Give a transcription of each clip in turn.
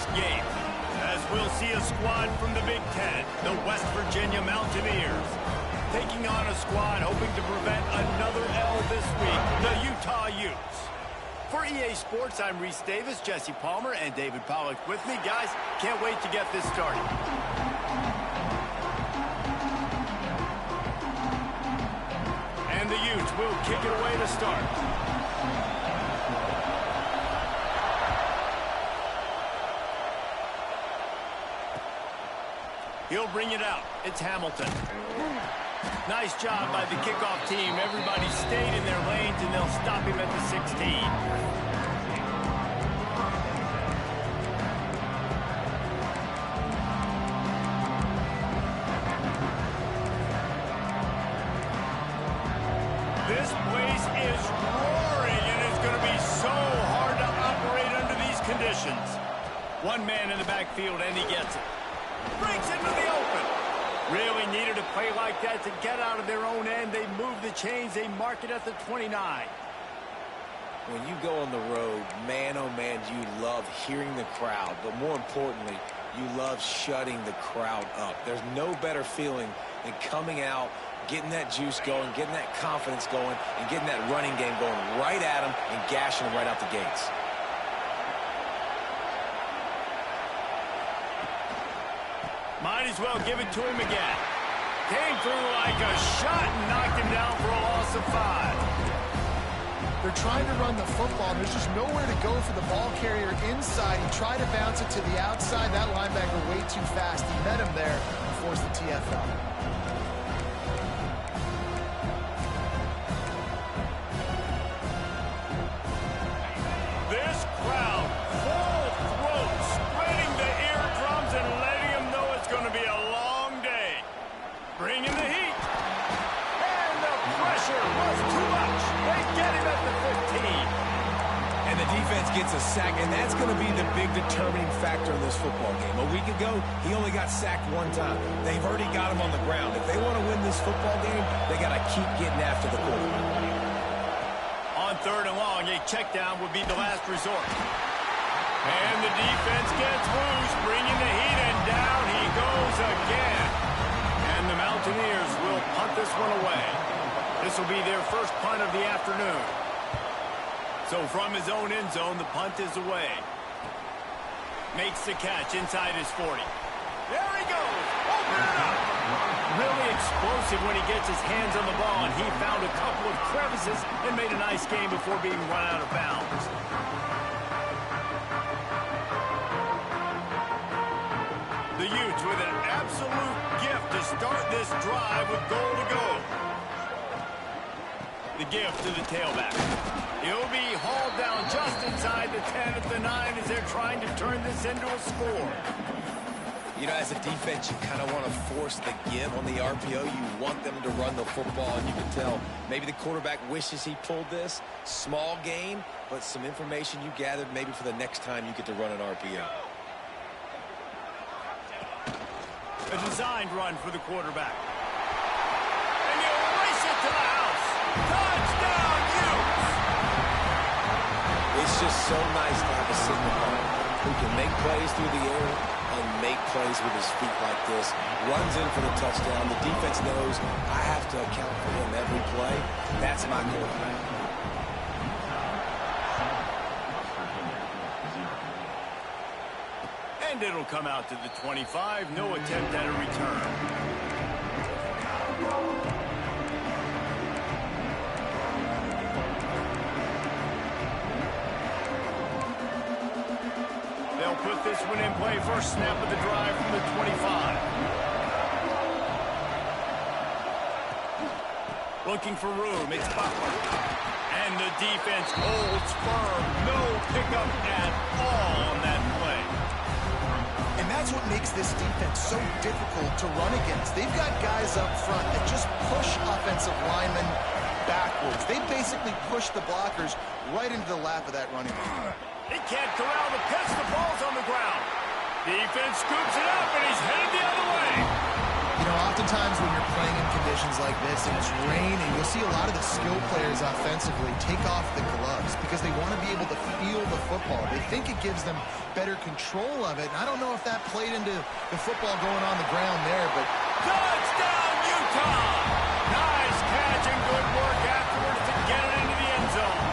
this game, as we'll see a squad from the Big Ten, the West Virginia Mountaineers, taking on a squad hoping to prevent another L this week, the Utah Utes. For EA Sports, I'm Reese Davis, Jesse Palmer, and David Pollack with me. Guys, can't wait to get this started. And the Utes will kick it away to start. He'll bring it out. It's Hamilton. Nice job by the kickoff team. Everybody stayed in their lanes, and they'll stop him at the 16. This place is roaring, and it's going to be so hard to operate under these conditions. One man in the backfield, and he gets it. Breaks into the open. Really needed a play like that to get out of their own end. They move the chains. They mark it at the 29. When you go on the road, man, oh man, you love hearing the crowd. But more importantly, you love shutting the crowd up. There's no better feeling than coming out, getting that juice going, getting that confidence going, and getting that running game going right at them and gashing them right out the gates. Might as well give it to him again. Came through like a shot and knocked him down for a loss of 5. They're trying to run the football. There's just nowhere to go for the ball carrier inside. He tried to bounce it to the outside. That linebacker way too fast. He met him there and forced the TFL. This crowd, full throat, spreading the eardrums and letting them know it's going to be a long day. Bringing the heat. And the pressure was too much. They get him at the 15. And the defense gets a sack, and that's going to be the big determining factor in this football game. A week ago, he only got sacked one time. They've already got him on the ground. If they want to win this football game, they got to keep getting after the quarterback. On 3rd and long, a check down would be the last resort. And the defense gets loose, bringing the heat, and down he goes again. And the Mountaineers will punt this one away. This will be their first punt of the afternoon. So from his own end zone, the punt is away. Makes the catch inside his 40. There he goes. Open it up. Really explosive when he gets his hands on the ball, and he found a couple of crevices and made a nice game before being run out of bounds. The Utes with an absolute gift to start this drive with goal to go. The gift to the tailback. He'll be hauled down just inside the 10 at the 9 as they're trying to turn this into a score. You know, as a defense, you kind of want to force the give on the RPO. You want them to run the football, and you can tell maybe the quarterback wishes he pulled this. Small gain, but some information you gathered maybe for the next time you get to run an RPO. A designed run for the quarterback. And you race it to the house. Touchdown, Utes! It's just so nice to have a signal partner who can make plays through the air and make plays with his feet like this. Runs in for the touchdown. The defense knows I have to account for him every play. That's my quarterback. And it'll come out to the 25. No attempt at a return. They'll put this one in play. First snap of the drive from the 25. Looking for room. It's Butler. And the defense holds firm. No pickup at all on that play. And that's what makes this defense so difficult to run against. They've got guys up front that just push offensive linemen backwards. They basically push the blockers right into the lap of that running back. He can't corral the pitch. The ball's on the ground. Defense scoops it up, and he's headed the other way. You know, oftentimes when you're playing in conditions like this and it's raining, you'll see a lot of the skill players offensively take off the gloves because they want to be able to feel the football. They think it gives them better control of it. And I don't know if that played into the football going on the ground there, but touchdown, Utah! Nice catch and good work afterwards to get it into the end zone.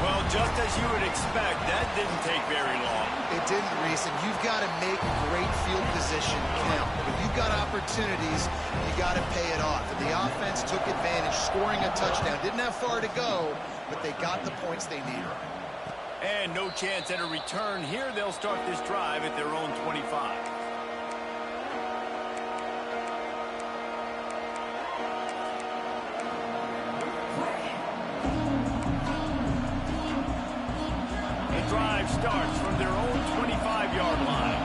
Well, just as you would expect, that didn't take very long. it didn't, Reese, and you've got to make great field position count. When you've got opportunities, you got to pay it off. And the offense took advantage, scoring a touchdown. Didn't have far to go, but they got the points they needed. And no chance at a return here. They'll start this drive at their own 25. Drive starts from their own 25-yard line.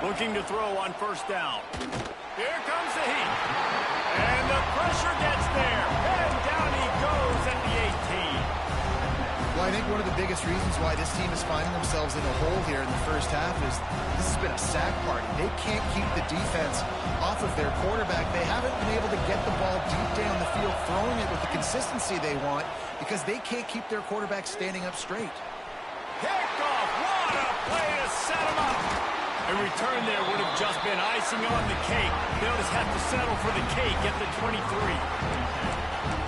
Looking to throw on first down. Here comes the heat. And the pressure gets there. And down he goes at the 18. Well, I think one of the biggest reasons why this team is finding themselves in a hole here in the first half is this has been a sack party. They can't keep the defense off of their quarterback. They haven't been able to get the ball deep down the field, throwing it with the consistency they want, because they can't keep their quarterback standing up straight. Picked off. What a play to set him up. A return there would have just been icing on the cake. They'll just have to settle for the cake at the 23.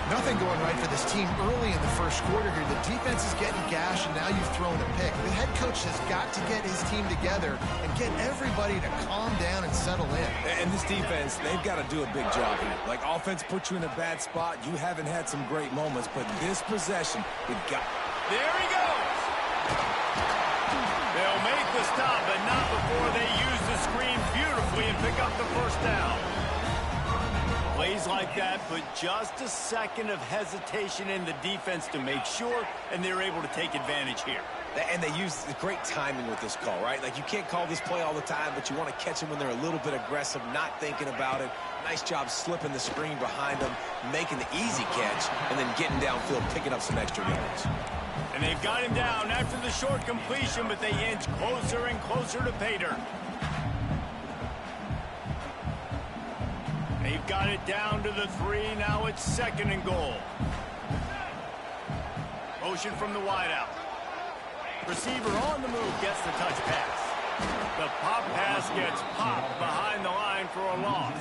Nothing going right for this team early in the first quarter here. The defense is getting gashed, and now you've thrown a pick. The head coach has got to get his team together and get everybody to calm down and settle in. And this defense, they've got to do a big job here. Like, offense puts you in a bad spot. You haven't had some great moments, but this possession, we got. There he goes. They'll make the stop, but not before they use the screen beautifully and pick up the first down. Plays like that, but just a second of hesitation in the defense to make sure, and they're able to take advantage here. And they use great timing with this call, right? Like, you can't call this play all the time, but you want to catch them when they're a little bit aggressive, not thinking about it. Nice job slipping the screen behind them, making the easy catch, and then getting downfield, picking up some extra yards. And they've got him down after the short completion, but they inch closer and closer to pay dirt. They've got it down to the 3. Now it's 2nd and goal. Motion from the wideout. Receiver on the move gets the touch pass. The pop pass gets popped behind the line for a loss.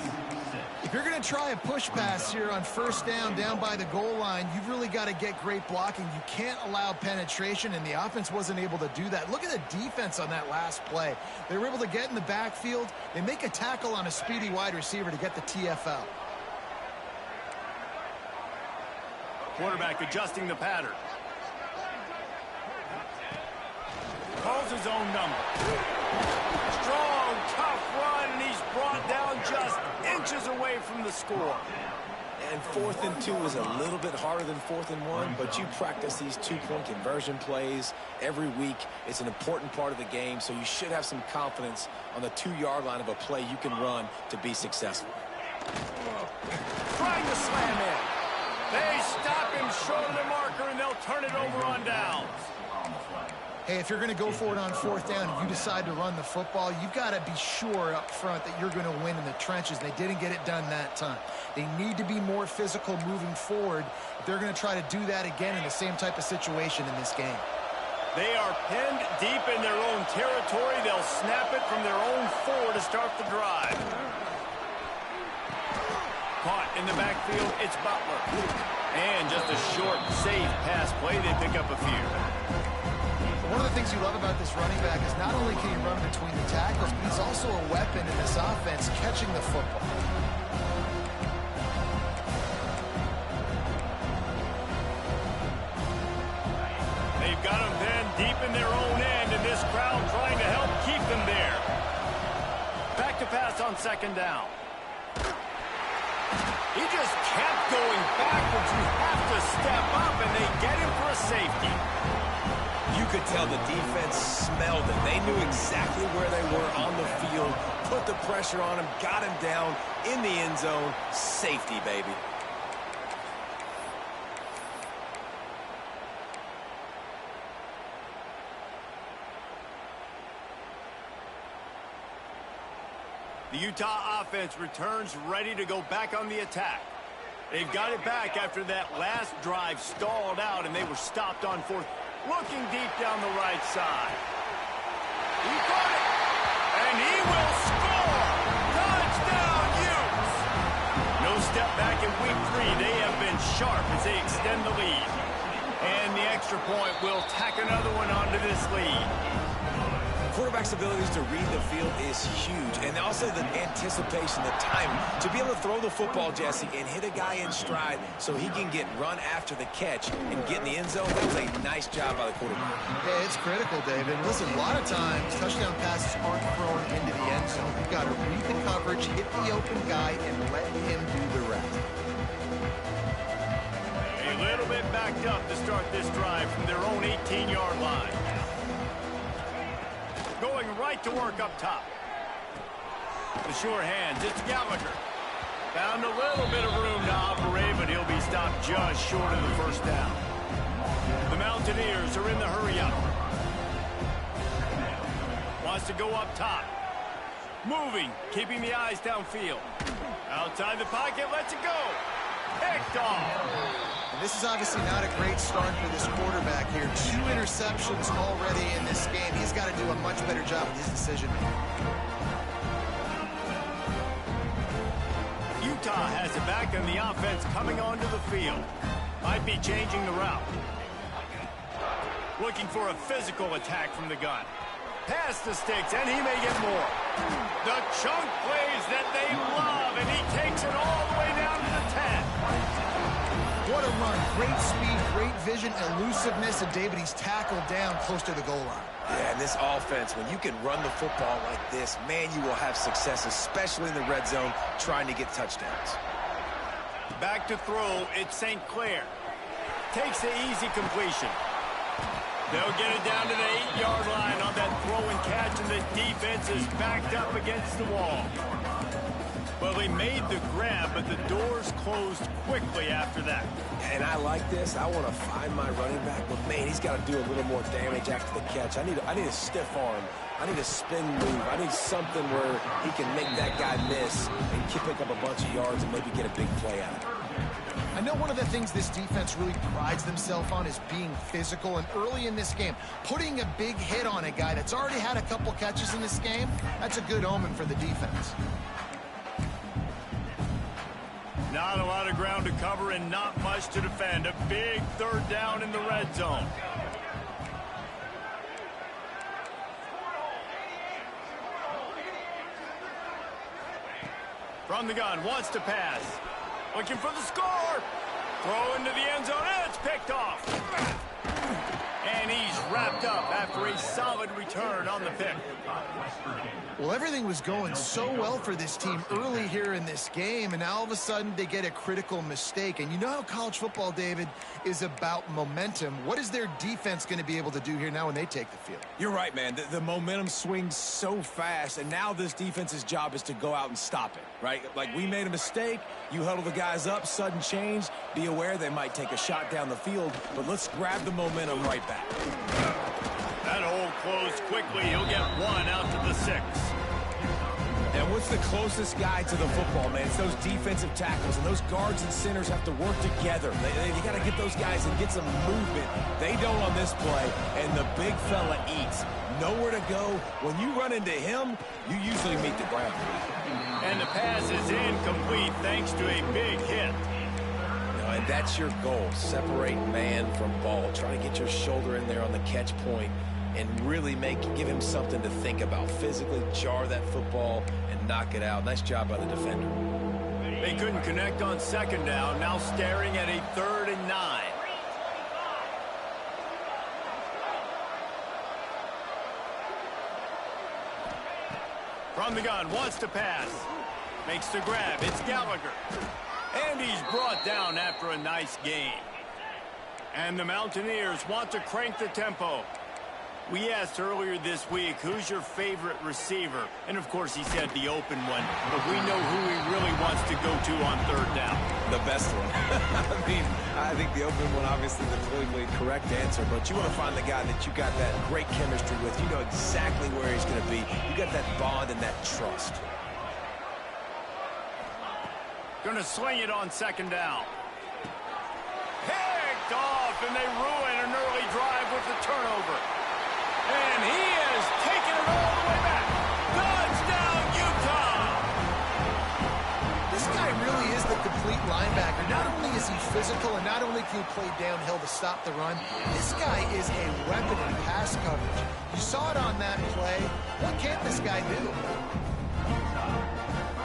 If you're going to try a push pass here on first down by the goal line, you've really got to get great blocking. You can't allow penetration, and the offense wasn't able to do that. Look at the defense on that last play. They were able to get in the backfield. They make a tackle on a speedy wide receiver to get the TFL. Quarterback adjusting the pattern. Calls his own number. Strong, tough run, and he's brought down just inches away from the score. And 4th and 2 is a little bit harder than 4th and 1, but you practice these two-point conversion plays every week. It's an important part of the game, so you should have some confidence on the 2-yard line of a play you can run to be successful. Trying to slam in. They stop him short of the marker, and they'll turn it over on downs. Hey, if you're going to go for it on 4th down and you decide to run the football, you've got to be sure up front that you're going to win in the trenches. They didn't get it done that time. They need to be more physical moving forward if they're going to try to do that again in the same type of situation in this game. They are pinned deep in their own territory. They'll snap it from their own 4 to start the drive. Caught in the backfield, it's Butler. And just a short, safe pass play. They pick up a few. One of the things you love about this running back is not only can he run between the tackles, but he's also a weapon in this offense catching the football. They've got him then deep in their own end, and this crowd trying to help keep them there. Back to pass on 2nd down. He just kept going backwards. You have to step up, and they get him for a safety. You could tell the defense smelled it. They knew exactly where they were on the field, put the pressure on him, got him down in the end zone. Safety, baby. The Utah offense returns ready to go back on the attack. They've got it back after that last drive stalled out, and they were stopped on fourth. Looking deep down the right side. He got it, and he will score! Touchdown, Utes! No step back in week 3. They have been sharp as they extend the lead. And the extra point will tack another one onto this lead. Quarterback's abilities to read the field is huge, and also the anticipation, the time to be able to throw the football, Jesse, and hit a guy in stride so he can get run after the catch and get in the end zone. That was a nice job by the quarterback. Yeah, it's critical, David. Listen, a lot of times touchdown passes aren't thrown into the end zone. You've got to read the coverage, hit the open guy, and let him do the rest. A little bit backed up to start this drive from their own 18-yard line. Going right to work up top. The sure hands, it's Gallagher. Found a little bit of room to operate, but he'll be stopped just short of the first down. The Mountaineers are in the hurry-up. Wants to go up top. Moving, keeping the eyes downfield. Outside the pocket, lets it go. Picked off. And this is obviously not a great start for this quarterback here. 2 interceptions already in this game. He's got to do a much better job with his decision-making. Utah has it back, and the offense coming onto the field. Might be changing the route. Looking for a physical attack from the gun. Pass the sticks, and he may get more. The chunk plays that they love, and he takes it all the way down to the 10. What a run. Great speed, great vision, elusiveness, and David, he's tackled down close to the goal line. Yeah, and this offense, when you can run the football like this, man, you will have success, especially in the red zone, trying to get touchdowns. Back to throw, it's St. Clair. Takes the easy completion. They'll get it down to the 8-yard line on that throw and catch, and the defense is backed up against the wall. Well, he made the grab, but the doors closed quickly after that. And I like this. I want to find my running back, but, man, he's got to do a little more damage after the catch. I need a stiff arm. I need a spin move. I need something where he can make that guy miss and pick up a bunch of yards and maybe get a big play out of it. I know one of the things this defense really prides themselves on is being physical, and early in this game, putting a big hit on a guy that's already had a couple catches in this game, that's a good omen for the defense. Not a lot of ground to cover and not much to defend. A big third down in the red zone. From the gun, wants to pass. Looking for the score. Throw into the end zone, and it's picked off. And he's wrapped up after a solid return on the pick. Well, everything was going so well for this team early here in this game, and now all of a sudden they get a critical mistake. And you know how college football, David, is about momentum. What is their defense going to be able to do here now when they take the field? You're right, man. The momentum swings so fast, and now this defense's job is to go out and stop it, right? Like, we made a mistake. You huddle the guys up, sudden change. Be aware they might take a shot down the field, but let's grab the momentum right back. That hole closed quickly. He'll get one out to the 6. And what's the closest guy to the football, man? It's those defensive tackles, and those guards and centers have to work together. You got to get those guys and get some movement. They don't on this play, and the big fella eats. Nowhere to go. When you run into him, you usually meet the ground. And the pass is incomplete thanks to a big hit. And that's your goal. Separate man from ball. Try to get your shoulder in there on the catch point and really give him something to think about. Physically jar that football and knock it out. Nice job by the defender. They couldn't connect on second down. Now staring at a 3rd and 9. From the gun, wants to pass. Makes the grab. It's Gallagher. And he's brought down after a nice gain. And the Mountaineers want to crank the tempo. We asked earlier this week, who's your favorite receiver? And, of course, he said the open one. But we know who he really wants to go to on 3rd down. The best one. I think the open one, obviously, the politically correct answer. But you want to find the guy that you got that great chemistry with. You know exactly where he's going to be. You got that bond and that trust. Going to sling it on second down. Picked off, and they ruin an early drive with the turnover. And he has taken it all the way back. Touchdown, Utah! This guy really is the complete linebacker. Not only is he physical and not only can he play downhill to stop the run, this guy is a weapon in pass coverage. You saw it on that play. What can't this guy do?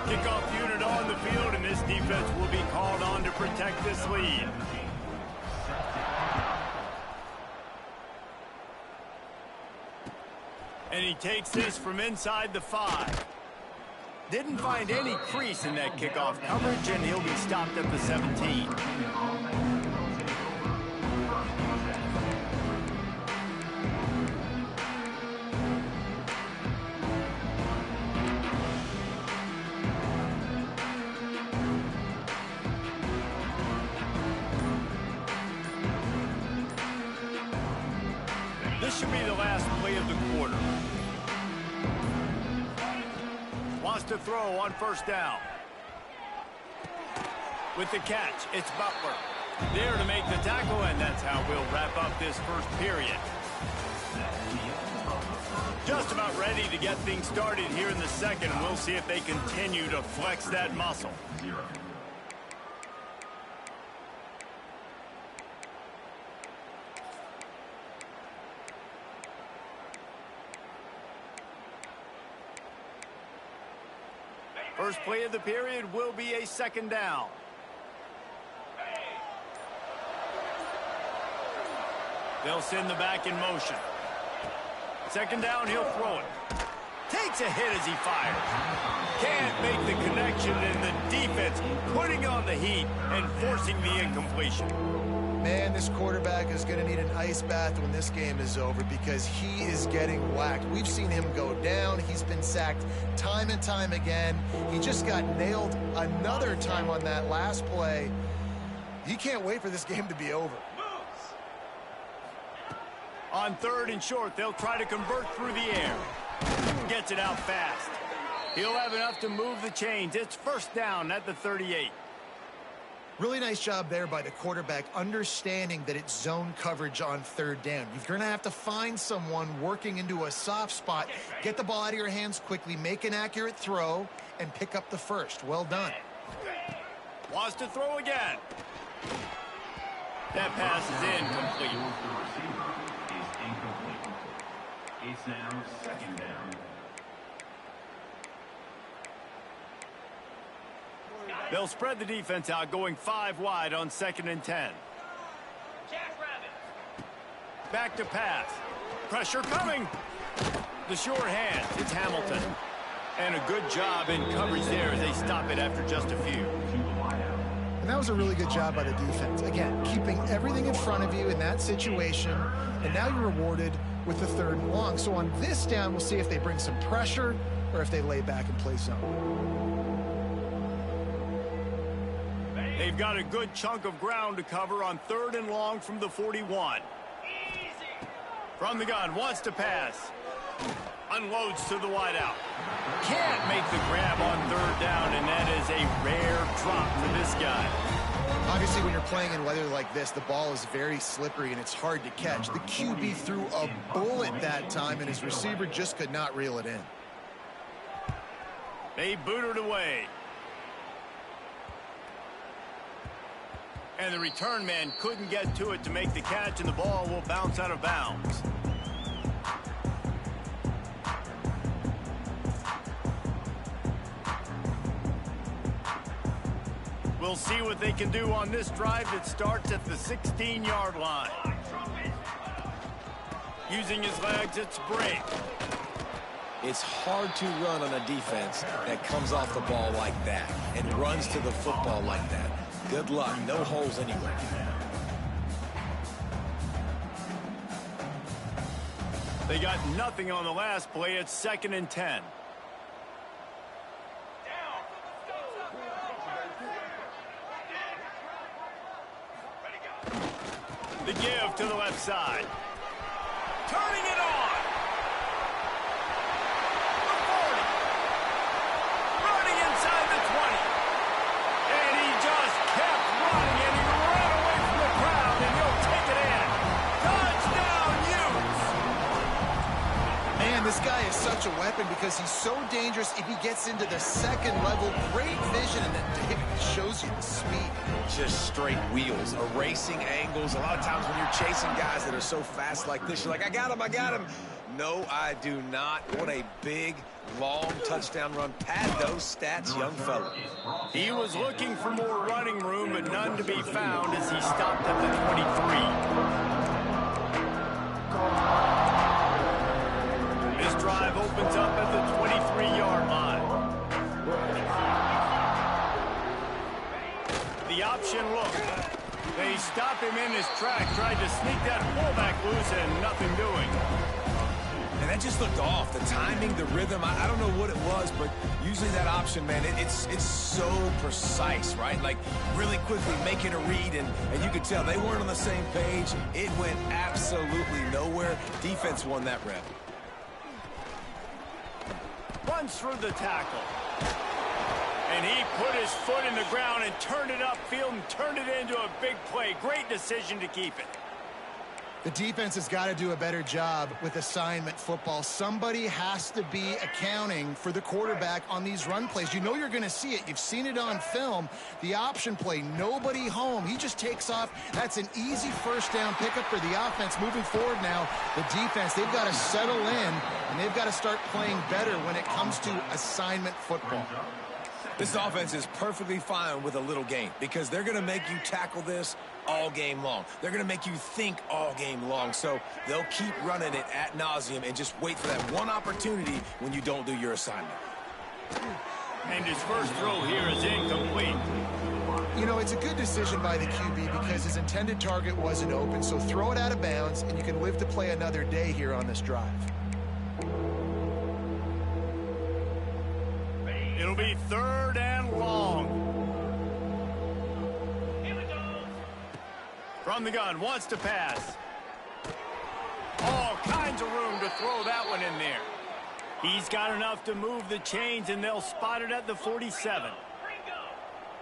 Kickoff unit on the field, and this defense will be called on to protect this lead. And he takes this from inside the 5. Didn't find any crease in that kickoff coverage, and he'll be stopped at the 17. This should be the last play of the quarter. Wants to throw on first down. With the catch, it's Butler. There to make the tackle, and that's how we'll wrap up this first period. Just about ready to get things started here in the second, and we'll see if they continue to flex that muscle. First play of the period will be a second down. They'll send the back in motion. Second down, he'll throw it. Takes a hit as he fires. Can't make the connection, and the defense putting on the heat and forcing the incompletion. Man, this quarterback is going to need an ice bath when this game is over because he is getting whacked. We've seen him go down. He's been sacked time and time again. He just got nailed another time on that last play. He can't wait for this game to be over. On third and short, they'll try to convert through the air. Gets it out fast. He'll have enough to move the chains. It's first down at the 38. Really nice job there by the quarterback, understanding that it's zone coverage on third down. You're going to have to find someone working into a soft spot, get the ball out of your hands quickly, make an accurate throw, and pick up the first. Well done. Wants to throw again. That pass is incomplete. It's now second down. They'll spread the defense out, going 5 wide on second and 10. Back to pass. Pressure coming. The short hand. It's Hamilton. And a good job in coverage there as they stop it after just a few. And that was a really good job by the defense. Again, keeping everything in front of you in that situation, and now you're rewarded with the third and long. So on this down, we'll see if they bring some pressure or if they lay back and play zone. They've got a good chunk of ground to cover on third and long from the 41. From the gun, wants to pass. Unloads to the wideout. Can't make the grab on third down, and that is a rare drop for this guy. Obviously, when you're playing in weather like this, the ball is very slippery and it's hard to catch. The QB threw a bullet that time, and his receiver just could not reel it in. They boot it away. And the return man couldn't get to it to make the catch, and the ball will bounce out of bounds. We'll see what they can do on this drive that starts at the 16-yard line. Using his legs, it's Brake. It's hard to run on a defense that comes off the ball like that and runs to the football like that. Good luck. No holes anywhere. They got nothing on the last play. It's second and 10. The give to the left side. Turning it on. The 40. Running inside the 20. And This guy is such a weapon because he's so dangerous if he gets into the second level. Great vision, and then David shows you the speed. Just straight wheels, erasing angles. A lot of times when you're chasing guys that are so fast like this, you're like, I got him, I got him. No, I do not. What a big, long touchdown run. Pad those stats, young fella. He was looking for more running room, but none to be found as he stopped at the 23. This drive opens up at the 23-yard line. The option look. They stop him in his track, tried to sneak that fullback loose, and nothing doing. And that just looked off. The timing, the rhythm, I don't know what it was, but usually that option, man, it's so precise, right? Like, really quickly making a read, and you could tell they weren't on the same page. It went absolutely nowhere. Defense won that rep. Runs through the tackle. And he put his foot in the ground and turned it upfield and turned it into a big play. Great decision to keep it. The defense has got to do a better job with assignment football. Somebody has to be accounting for the quarterback on these run plays. You know you're going to see it. You've seen it on film. The option play, nobody home. He just takes off. That's an easy first down pickup for the offense. Moving forward now, the defense, they've got to settle in, and they've got to start playing better when it comes to assignment football. This offense is perfectly fine with a little game because they're going to make you tackle this all game long. They're going to make you think all game long. So they'll keep running it ad nauseum and just wait for that one opportunity when you don't do your assignment. And his first throw here is incomplete. You know, it's a good decision by the QB because his intended target wasn't open. So throw it out of bounds, and you can live to play another day here on this drive. It'll be 3rd and long. From the gun, wants to pass. All kinds of room to throw that one in there. He's got enough to move the chains, and they'll spot it at the 47.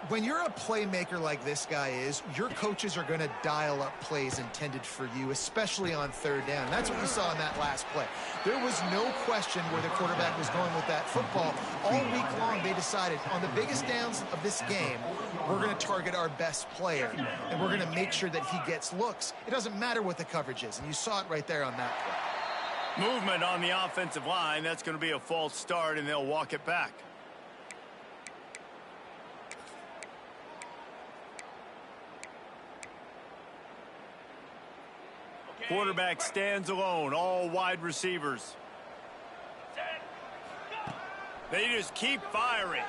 When you're a playmaker like this guy is, your coaches are going to dial up plays intended for you, especially on 3rd down. And that's what you saw in that last play. There was no question where the quarterback was going with that football. All week long, they decided on the biggest downs of this game, we're going to target our best player, and we're going to make sure that he gets looks. It doesn't matter what the coverage is, and you saw it right there on that play. Movement on the offensive line. That's going to be a false start, and they'll walk it back. Quarterback stands alone, all wide receivers. They just keep firing.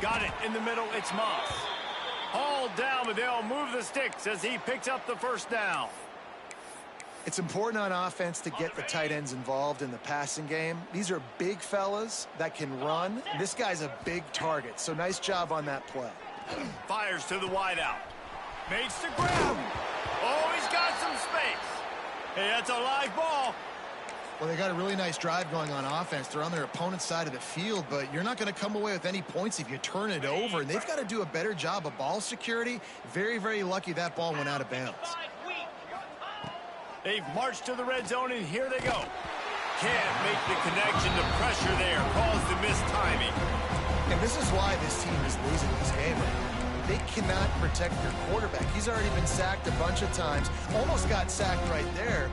Got it in the middle, it's Moss. Hauled down, but they'll move the sticks as he picks up the first down. It's important on offense to get the tight ends involved in the passing game. These are big fellas that can run. This guy's a big target, so nice job on that play. Fires to the wideout. Makes the grab. Oh, he's got some space. Hey, that's a live ball. Well, they got a really nice drive going on offense. They're on their opponent's side of the field, but you're not going to come away with any points if you turn it over. And they've got to do a better job of ball security. Very, very lucky that ball went out of bounds. They've marched to the red zone, and here they go. Can't make the connection. The pressure there caused the missed timing. And this is why this team is losing this game right now. They cannot protect their quarterback. He's already been sacked a bunch of times. Almost got sacked right there.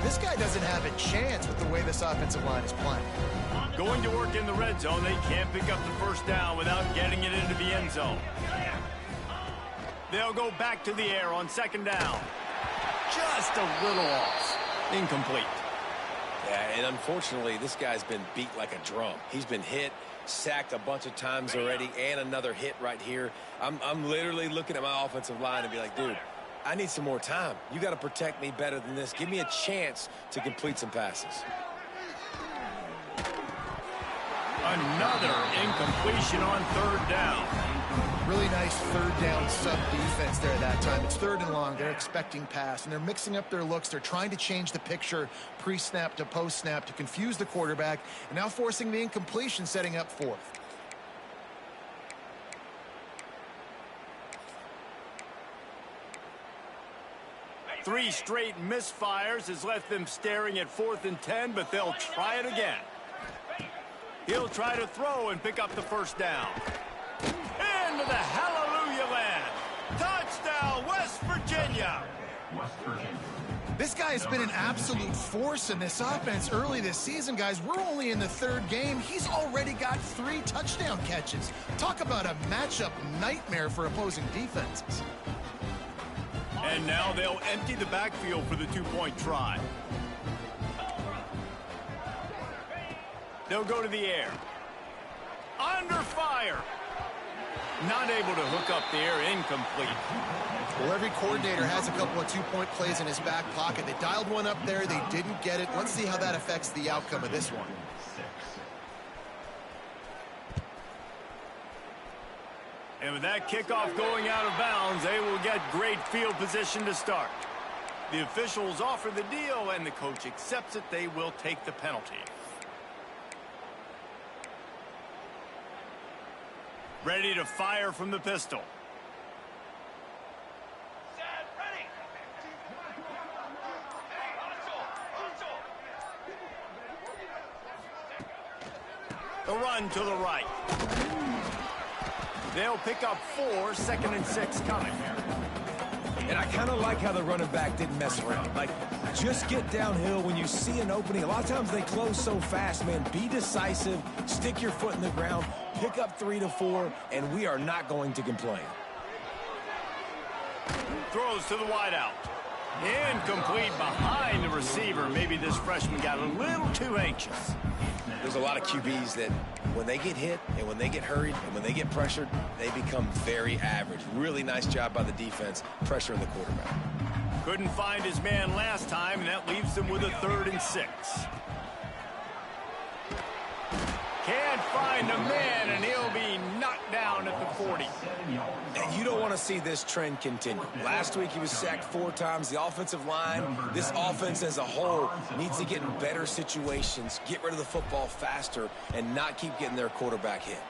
This guy doesn't have a chance with the way this offensive line is playing. Going to work in the red zone. They can't pick up the first down without getting it into the end zone. They'll go back to the air on 2nd down. Just a little off. Incomplete. Yeah, and unfortunately, this guy's been beat like a drum. He's been hit, sacked a bunch of times already, and another hit right here. I'm literally looking at my offensive line and be like, dude, I need some more time. You got to protect me better than this. Give me a chance to complete some passes. Another incompletion on 3rd down. Really nice 3rd down sub-defense there that time. It's 3rd and long. They're expecting pass, and they're mixing up their looks. They're trying to change the picture pre-snap to post-snap to confuse the quarterback, and now forcing the incompletion, setting up 4th. 3 straight misfires has left them staring at 4th and 10, but they'll try it again. He'll try to throw and pick up the first down. Into the hallelujah land. Touchdown, West Virginia. West Virginia. This guy has been an absolute force in this offense early this season, guys. We're only in the 3rd game. He's already got 3 touchdown catches. Talk about a matchup nightmare for opposing defenses. And now they'll empty the backfield for the 2-point try. They'll go to the air. Under fire. Not able to hook up there, incomplete. Well, every coordinator has a couple of 2-point plays in his back pocket. They dialed one up there. They didn't get it. Let's see how that affects the outcome of this one. And with that kickoff going out of bounds, they will get great field position to start. The officials offer the deal, and the coach accepts it. They will take the penalty. Ready to fire from the pistol. The run to the right. They'll pick up 4, 2nd and 6 coming. And I kind of like how the running back didn't mess around. Like, just get downhill when you see an opening. A lot of times they close so fast, man. Be decisive, stick your foot in the ground, pick up 3 to 4, and we are not going to complain. Throws to the wideout. Incomplete behind the receiver. Maybe this freshman got a little too anxious. There's a lot of QBs that when they get hit and when they get hurried and when they get pressured, they become very average. Really nice job by the defense pressuring the quarterback. Couldn't find his man last time, and that leaves them with a 3rd and 6. Can't find a man, and he'll be knocked down at the 40. And you don't want to see this trend continue. Last week he was sacked 4 times. The offensive line, this offense as a whole, needs to get in better situations, get rid of the football faster, and not keep getting their quarterback hit.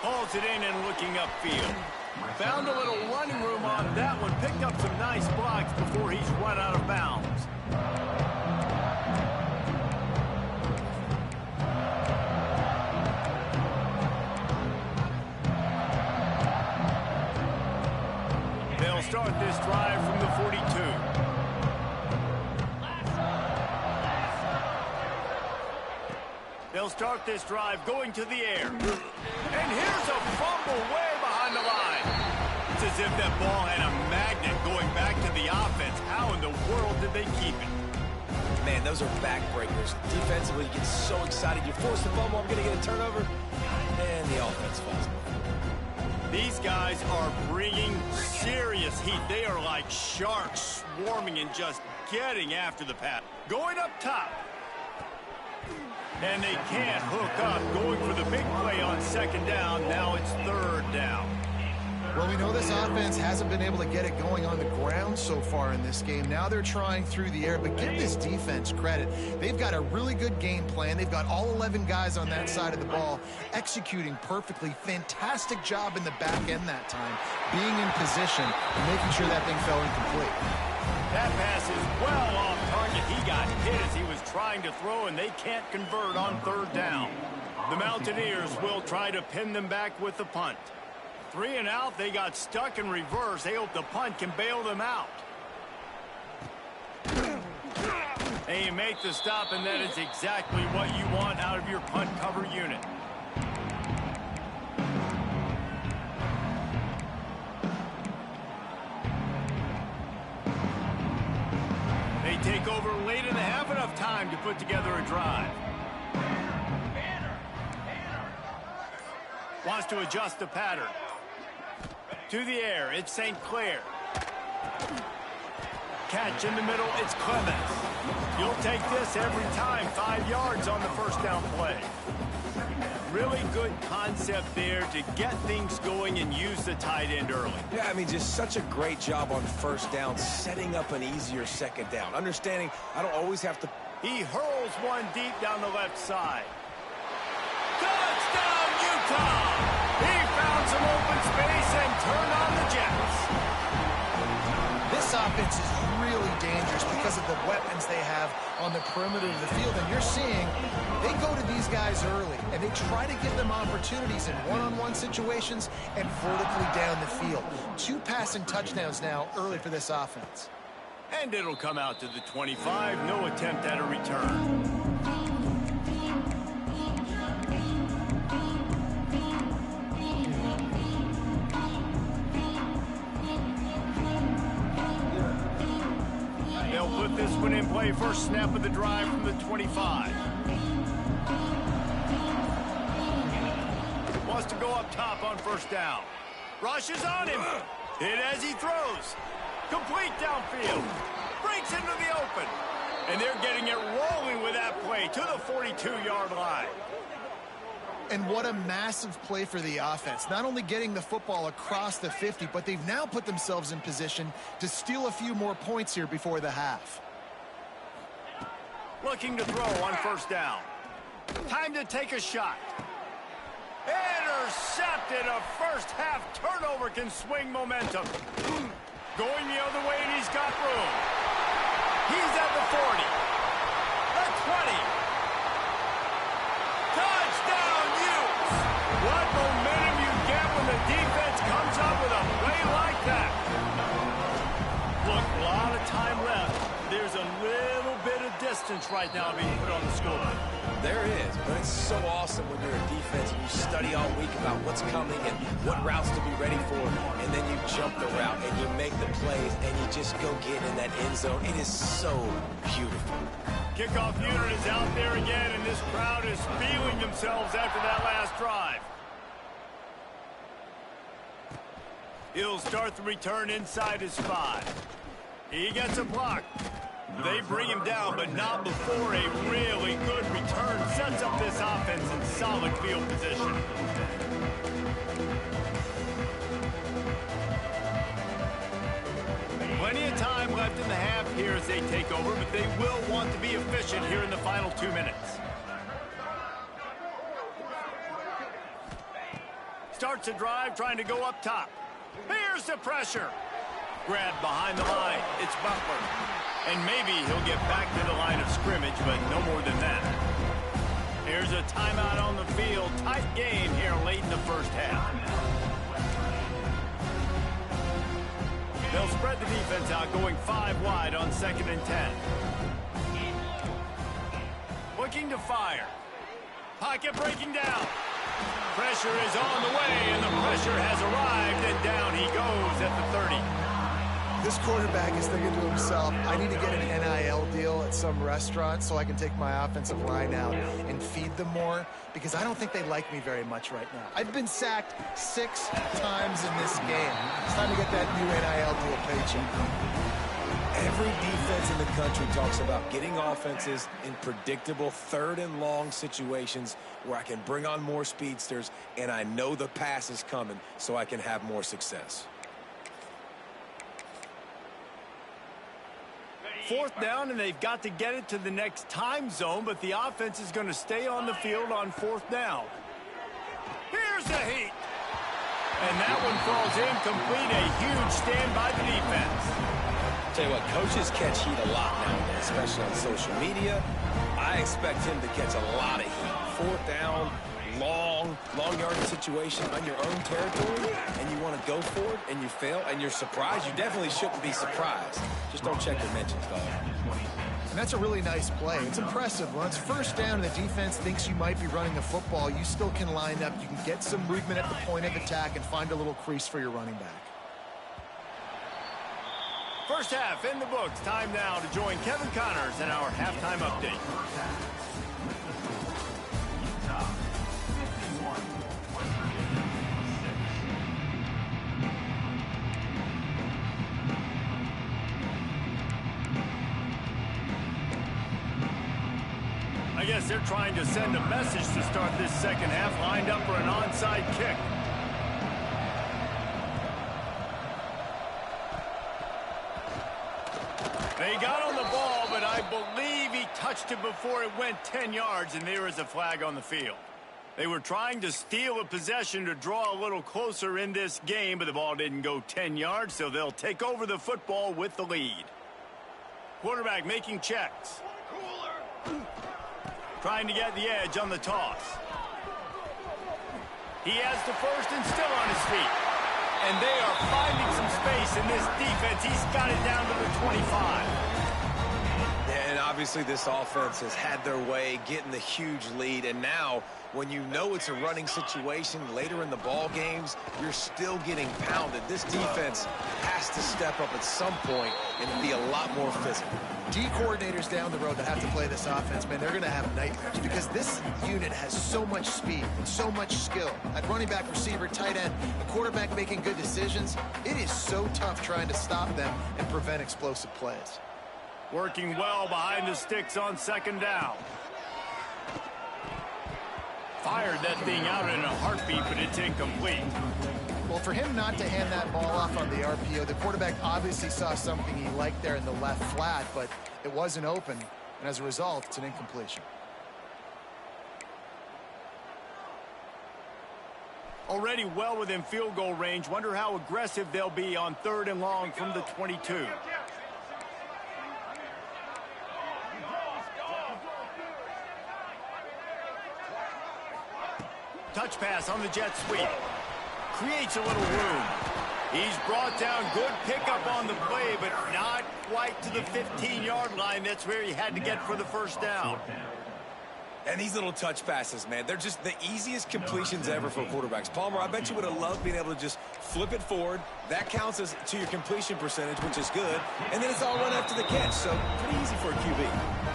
Hauls it in and looking upfield. Found a little running room on that one. Picked up some nice blocks before he's run out of bounds. They'll start this drive from the 42. They'll start this drive going to the air. And here's a fumble way behind the line. It's as if that ball had a magnet going back to the offense. How in the world did they keep it? Man, those are backbreakers. Defensively, you get so excited. You force the fumble, I'm going to get a turnover, and the offense falls apart. These guys are bringing serious heat. They are like sharks swarming and just getting after the pass. Going up top. And they can't hook up. Going for the big play on 2nd down. Now it's 3rd down. Well, we know this offense hasn't been able to get it going on the ground so far in this game. Now they're trying through the air, but give this defense credit. They've got a really good game plan. They've got all 11 guys on that side of the ball executing perfectly. Fantastic job in the back end that time, being in position and making sure that thing fell incomplete. That pass is well off target. He got hit as he was trying to throw, and they can't convert on 3rd down. The Mountaineers will try to pin them back with the punt. 3 and out, they got stuck in reverse. They hope the punt can bail them out. And you make the stop, and that is exactly what you want out of your punt cover unit. They take over late in the half, enough time to put together a drive. Wants to adjust the pattern. To the air, it's St. Clair. Catch in the middle, it's Clemens. You'll take this every time. 5 yards on the 1st down play. Really good concept there to get things going and use the tight end early. Yeah, I mean, just such a great job on 1st down, setting up an easier 2nd down. Understanding I don't always have to. He hurls one deep down the left side. Touchdown, Utah! He found some open space and turned on the Jets. This offense is really dangerous because of the weapons they have on the perimeter of the field. And you're seeing they go to these guys early, and they try to give them opportunities in one-on-one situations and vertically down the field. 2 passing touchdowns now early for this offense. And it'll come out to the 25. No attempt at a return. Put this one in play. First snap of the drive from the 25. Wants to go up top on first down. Rushes on him. Hit as he throws. Complete downfield. Breaks into the open. And they're getting it rolling with that play to the 42-yard line. And what a massive play for the offense. Not only getting the football across the 50, but they've now put themselves in position to steal a few more points here before the half. Looking to throw on first down. Time to take a shot. Intercepted. A first half turnover can swing momentum. Going the other way, and he's got room. He's at the 40. The 20. Touchdown, Utes! What momentum you get when the defense comes up with a play like that. Look, a lot of time left. There's a little bit of distance right now being put on the score. There is, but it's so awesome when you're a defense and you study all week about what's coming and what routes to be ready for, and then you jump the route and you make the plays and you just go get in that end zone. It is so beautiful. Kickoff unit is out there again, and this crowd is feeling themselves after that last drive. He'll start the return inside his 5. He gets a block. They bring him down, but not before a really good return sets up this offense in solid field position. Plenty of time left in the half here as they take over, but they will want to be efficient here in the final 2 minutes. Starts a drive trying to go up top. Here's the pressure. Grabbed behind the line. It's Butler. And maybe he'll get back to the line of scrimmage, but no more than that. Here's a timeout on the field. Tight game here late in the first half. They'll spread the defense out, going 5 wide on 2nd and 10. Looking to fire. Pocket breaking down. Pressure is on the way, and the pressure has arrived, and down he goes at the 30. This quarterback is thinking to himself, I need to get an NIL deal at some restaurant so I can take my offensive line out and feed them more, because I don't think they like me very much right now. I've been sacked 6 times in this game. It's time to get that new NIL deal paycheck. Every defense in the country talks about getting offenses in predictable 3rd and long situations where I can bring on more speedsters and I know the pass is coming so I can have more success. 4th down, and they've got to get it to the next time zone, but the offense is going to stay on the field on 4th down. Here's the heat. And that one falls incomplete. A huge stand by the defense. Tell you what, coaches catch heat a lot nowadays, especially on social media. I expect him to catch a lot of heat. 4th down, long yardage situation on your own territory, and you want to go for it, and you fail, and you're surprised. You definitely shouldn't be surprised. Just don't check your mentions, dog. And that's a really nice play. It's impressive. When it's 1st down and the defense thinks you might be running the football, you still can line up. You can get some movement at the point of attack and find a little crease for your running back. First half in the books. Time now to join Kevin Connors in our halftime update. I guess they're trying to send a message to start this 2nd half, lined up for an onside kick. They got on the ball, but I believe he touched it before it went 10 yards, and there is a flag on the field. They were trying to steal a possession to draw a little closer in this game, but the ball didn't go 10 yards, so they'll take over the football with the lead. Quarterback making checks. Trying to get the edge on the toss. He has the first and still on his feet. And they are finding some space in this defense. He's got it down to the 25. And obviously this offense has had their way, getting the huge lead. And now, when you know it's a running situation later in the ball games, you're still getting pounded. This defense has to step up at some point and be a lot more physical. D coordinators down the road that have to play this offense, man, they're going to have nightmares because this unit has so much speed and so much skill. At running back, receiver, tight end, the quarterback making good decisions, it is so tough trying to stop them and prevent explosive plays. Working well behind the sticks on second down. Fired that thing out in a heartbeat, but it's incomplete. Well, for him not to hand that ball off on the RPO, the quarterback obviously saw something he liked there in the left flat, but it wasn't open, and as a result, it's an incompletion. Already well within field goal range. Wonder how aggressive they'll be on 3rd and long from the 22. Touch pass on the jet sweep. Creates a little room. He's brought down. Good pickup on the play, but not quite to the 15-yard line. That's where he had to get for the first down. And these little touch passes, man, they're just the easiest completions ever for quarterbacks. Palmer, I bet you would have loved being able to just flip it forward. That counts as to your completion percentage, which is good. And then it's all run after the catch, so pretty easy for a QB.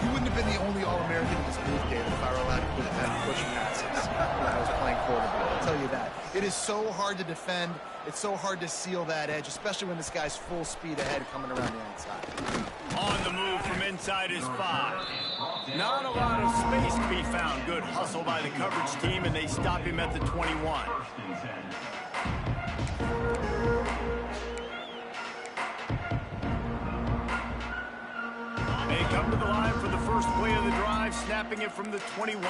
He wouldn't have been the only All-American in this move, David, if I were allowed to put push passes when I was playing quarterback. I'll tell you that. It is so hard to defend. It's so hard to seal that edge, especially when this guy's full speed ahead coming around the outside. On the move from inside his 5. Not a lot of space to be found. Good hustle by the coverage team, and they stop him at the 21. They come to the line for the first play of the drive, snapping it from the 21.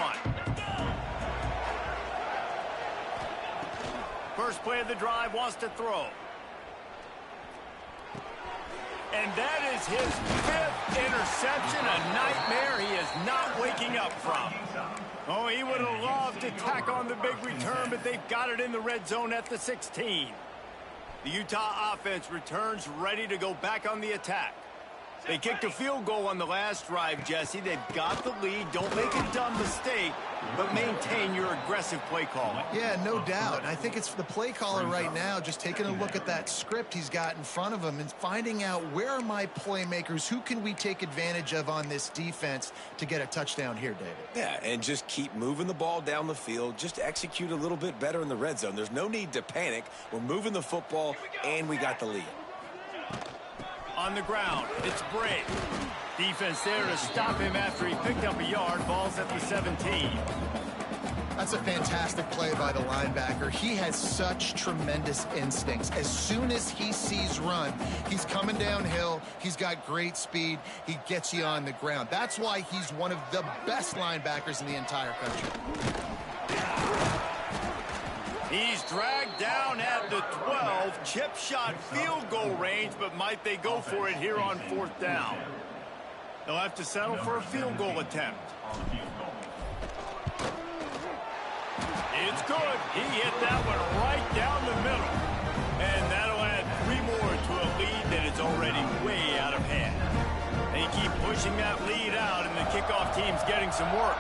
First play of the drive, wants to throw. And that is his 5th interception, a nightmare he is not waking up from. Oh, he would have loved to tack on the big return, but they've got it in the red zone at the 16. The Utah offense returns ready to go back on the attack. They kicked a field goal on the last drive, Jesse. They've got the lead. Don't make a dumb mistake, but maintain your aggressive play calling. Yeah, no doubt. And I think it's the play caller right now just taking a look at that script he's got in front of him and finding out where are my playmakers, who can we take advantage of on this defense to get a touchdown here, David. Yeah, and just keep moving the ball down the field. Just execute a little bit better in the red zone. There's no need to panic. We're moving the football, and we got the lead. On the ground, it's Bray. Defense there to stop him after he picked up a yard. Ball's at the 17. That's a fantastic play by the linebacker. He has such tremendous instincts. As soon as he sees run, he's coming downhill. He's got great speed. He gets you on the ground. That's why he's one of the best linebackers in the entire country. He's dragged down at the 12. Chip shot field goal range, but might they go for it here on 4th down? They'll have to settle for a field goal attempt. It's good. He hit that one right down the middle. And that'll add 3 more to a lead that is already way out of hand. They keep pushing that lead out, and the kickoff team's getting some work.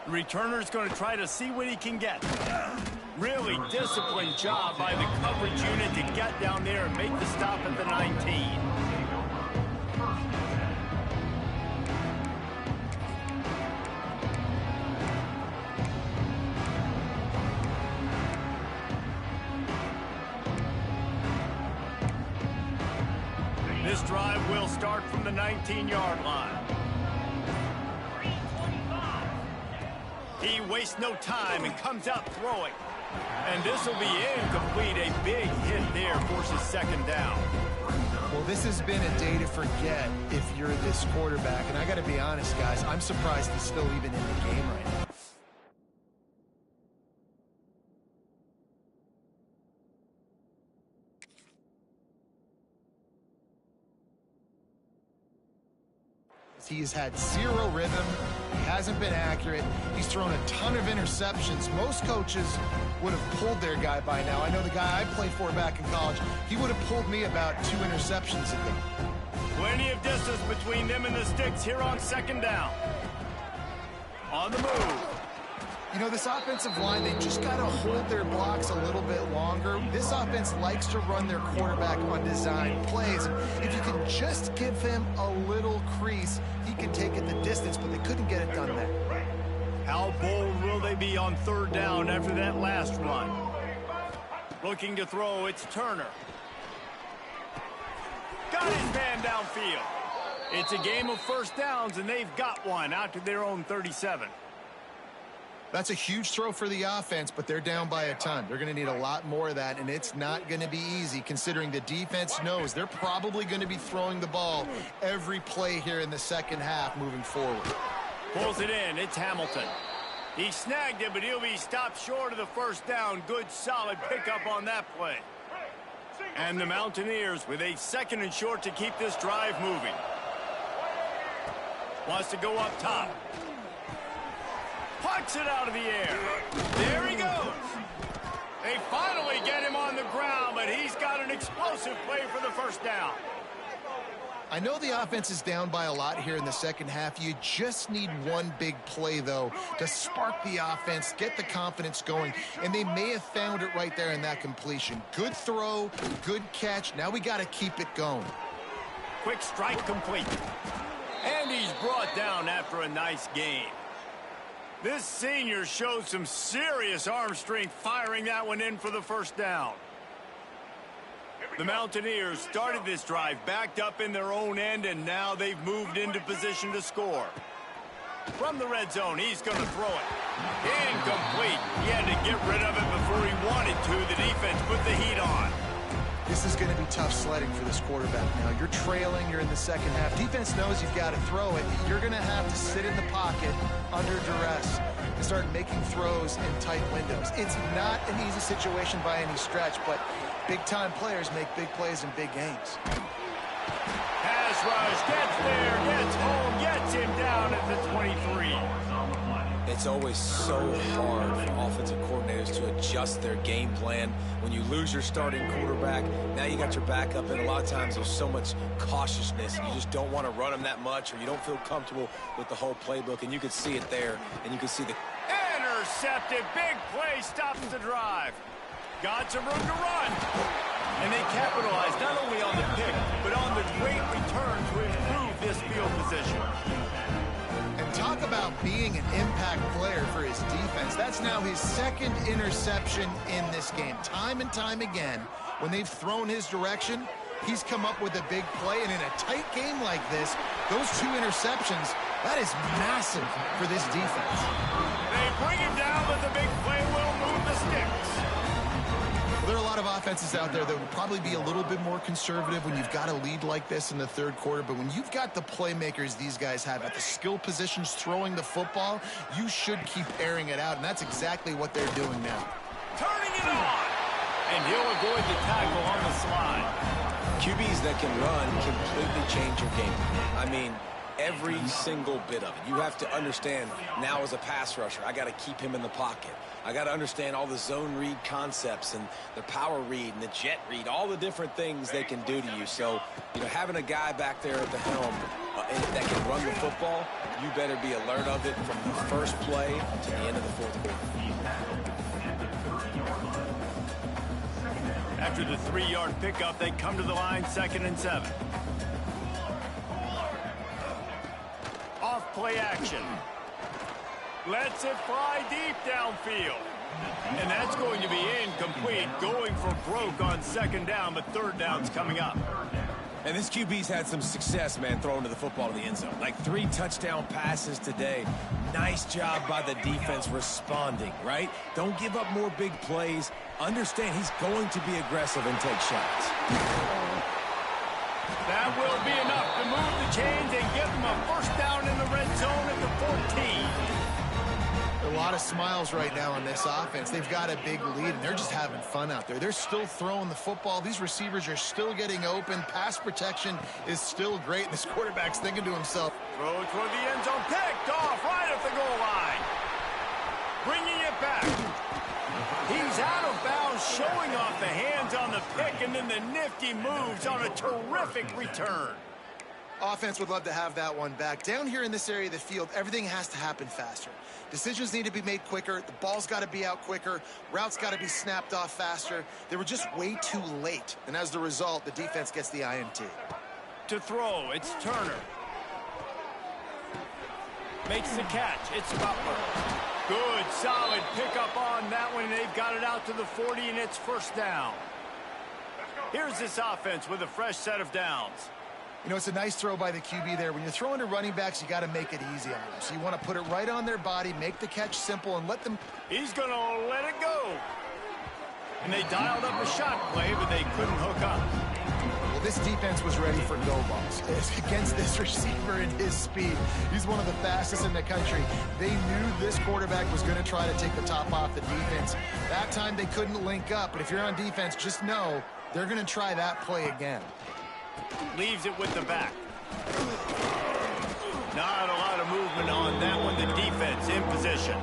The returner's going to try to see what he can get. Really disciplined job by the coverage unit to get down there and make the stop at the 19. This drive will start from the 19-yard line. He wastes no time and comes out throwing. And this will be incomplete. A big hit there forces second down. Well, this has been a day to forget if you're this quarterback. And I got to be honest, guys, I'm surprised he's still even in the game right now. He has had zero rhythm. He hasn't been accurate. He's thrown a ton of interceptions. Most coaches would have pulled their guy by now. I know the guy I played for back in college, he would have pulled me about 2 interceptions a game. Plenty of distance between them and the sticks here on second down. On the move. You know, this offensive line, they just got to hold their blocks a little bit longer. This offense likes to run their quarterback on design plays. If you can just give him a little crease, he can take it the distance, but they couldn't get it done there. How bold will they be on third down after that last run? Looking to throw, it's Turner. Got his man downfield. It's a game of first downs, and they've got one out to their own 37. That's a huge throw for the offense, but they're down by a ton. They're going to need a lot more of that, and it's not going to be easy considering the defense knows they're probably going to be throwing the ball every play here in the second half moving forward. Pulls it in. It's Hamilton. He snagged it, but he'll be stopped short of the first down. Good, solid pickup on that play. And the Mountaineers with a second and short to keep this drive moving. Wants to go up top. Pucks it out of the air. There he goes. They finally get him on the ground, but he's got an explosive play for the first down. I know the offense is down by a lot here in the second half. You just need one big play, though, to spark the offense, get the confidence going, and they may have found it right there in that completion. Good throw, good catch. Now we got to keep it going. Quick strike complete. And he's brought down after a nice game. This senior showed some serious arm strength firing that one in for the first down. The Mountaineers started this drive backed up in their own end, and now they've moved into position to score. From the red zone, he's going to throw it. Incomplete. He had to get rid of it before he wanted to. The defense put the heat on. This is going to be tough sledding for this quarterback now. You're trailing, you're in the second half. Defense knows you've got to throw it. You're going to have to sit in the pocket under duress and start making throws in tight windows. It's not an easy situation by any stretch, but big-time players make big plays in big games. Pass rush, gets there, gets home, gets him down at the 23. It's always so hard for offensive coordinators to adjust their game plan. When you lose your starting quarterback, now you got your backup, and a lot of times there's so much cautiousness. You just don't want to run them that much, or you don't feel comfortable with the whole playbook, and you can see it there, and you can see the... Intercepted, big play, stops the drive. Got some room to run. And they capitalized not only on the pick, but on the great return to improve this field position. Talk about being an impact player for his defense. That's now his second interception in this game. Time and time again, when they've thrown his direction, he's come up with a big play. And in a tight game like this, those 2 interceptions, that is massive for this defense. They bring him down, but the big play will move the sticks. There are a lot of offenses out there that would probably be a little bit more conservative when you've got a lead like this in the third quarter. But when you've got the playmakers these guys have at the skill positions throwing the football, you should keep airing it out. And that's exactly what they're doing now. Turning it on. And he'll avoid the tackle on the slide. QBs that can run completely change your game. I mean, every single bit of it. You have to understand now as a pass rusher, I got to keep him in the pocket. I got to understand all the zone read concepts and the power read and the jet read, all the different things they can do to you. So, you know, having a guy back there at the helm that can run the football, you better be alert of it from the first play to the end of the fourth quarter. After the 3-yard pickup, they come to the line 2nd and 7. Off play action. Lets it fly deep downfield. And that's going to be incomplete. Going for broke on 2nd down, but 3rd down's coming up. And this QB's had some success, man, throwing to the football in the end zone. Like 3 touchdown passes today. Nice job by the defense responding, right? Don't give up more big plays. understand he's going to be aggressive and take shots. That will be enough to move the chains and give them a first down in the red zone at the 14. A lot of smiles right now on this offense. They've got a big lead, and they're just having fun out there. They're still throwing the football. These receivers are still getting open. Pass protection is still great. This quarterback's thinking to himself, Throw toward the end zone, picked off right at the goal line. Bringing it back. He's out of bounds, showing off the hands on the pick, and then the nifty moves on a terrific return. offense would love to have that one back. Down here in this area of the field, everything has to happen faster. Decisions need to be made quicker. The ball's got to be out quicker. Routes got to be snapped off faster. They were just way too late. And as the result, the defense gets the INT. To throw, it's Turner. Makes the catch. It's Butler. Good, solid pickup on that one. They've got it out to the 40, and it's first down. Here's this offense with a fresh set of downs. You know, it's a nice throw by the QB there. When you're throwing to running backs, you got to make it easy on them. So you want to put it right on their body, make the catch simple, and let them... He's going to let it go. And they dialed up a shot play, but they couldn't hook up. Well, this defense was ready for go balls. Against this receiver and his speed, he's one of the fastest in the country. They knew this quarterback was going to try to take the top off the defense. That time they couldn't link up, but if you're on defense, just know they're going to try that play again. Leaves it with the back. Not a lot of movement on that one. The defense in position.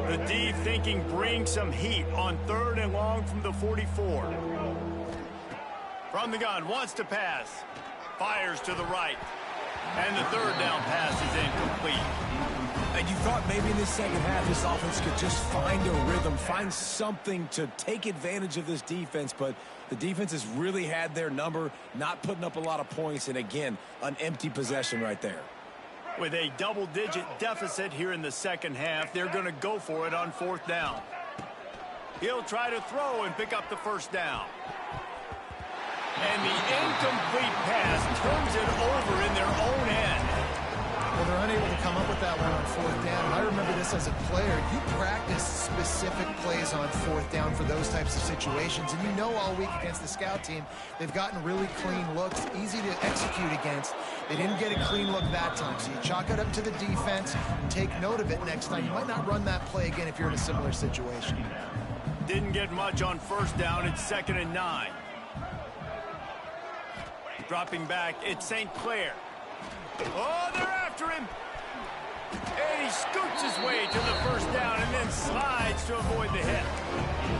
The D thinking bring some heat on 3rd and long from the 44. From the gun, wants to pass. Fires to the right. And the 3rd down pass is incomplete. And you thought maybe in this second half this offense could just find a rhythm, find something to take advantage of this defense, but the defense has really had their number, not putting up a lot of points, and again, an empty possession right there. With a double-digit deficit here in the second half, they're going to go for it on 4th down. He'll try to throw and pick up the first down. And the incomplete pass turns it over in their own end. Well, they're unable to come up with that one on 4th down. And I remember this as a player. You practice specific plays on 4th down for those types of situations. And you know all week against the scout team, they've gotten really clean looks, easy to execute against. They didn't get a clean look that time. So you chalk it up to the defense and take note of it next time. You might not run that play again if you're in a similar situation. Didn't get much on 1st down. It's 2nd and 9. Dropping back, it's St. Clair. Oh, they're after him. And he scoots his way to the first down and then slides to avoid the hit.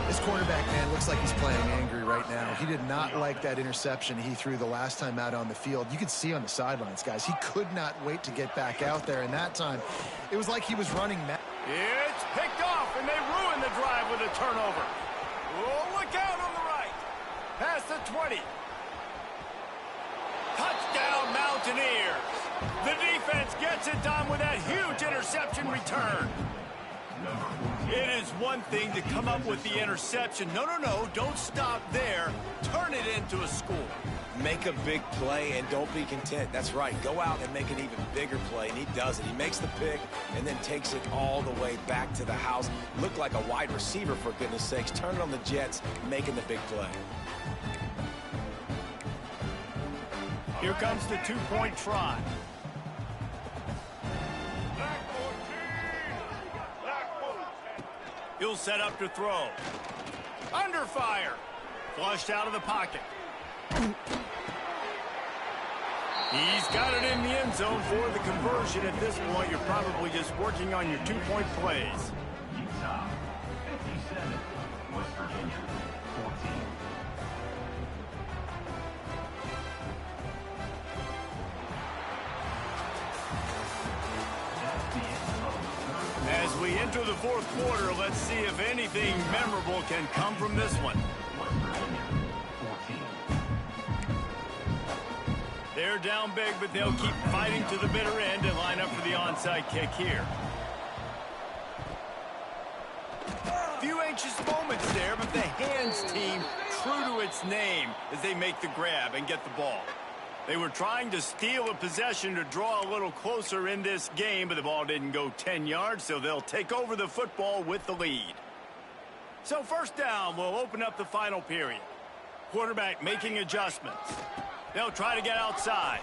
This quarterback, man, looks like he's playing angry right now. He did not like that interception he threw the last time out on the field. You could see on the sidelines, guys, he could not wait to get back out there. And that time, it was like he was running. It's picked off, and they ruin the drive with a turnover. Oh, look out on the right. Past the 20. Touchdown, Mountaineers. The defense gets it done with that huge interception return. It is one thing to come up with the interception. No, don't stop there. Turn it into a score. Make a big play and don't be content. That's right. Go out and make an even bigger play, and he does it. He makes the pick and then takes it all the way back to the house. Looked like a wide receiver, for goodness sakes. Turn it on the Jets, making the big play. Here comes the two-point try. He'll set up to throw. Under fire. Flushed out of the pocket. He's got it in the end zone for the conversion. At this point, you're probably just working on your two-point plays. Utah, 57. West Virginia, 14. As we enter the 4th quarter, let's see if anything memorable can come from this one. West Virginia, 14. They're down big, but they'll keep fighting to the bitter end and line up for the onside kick here. Few anxious moments there, but the hands team true to its name as they make the grab and get the ball. They were trying to steal a possession to draw a little closer in this game, but the ball didn't go 10 yards, so they'll take over the football with the lead. So first down will open up the final period. Quarterback making adjustments. They'll try to get outside.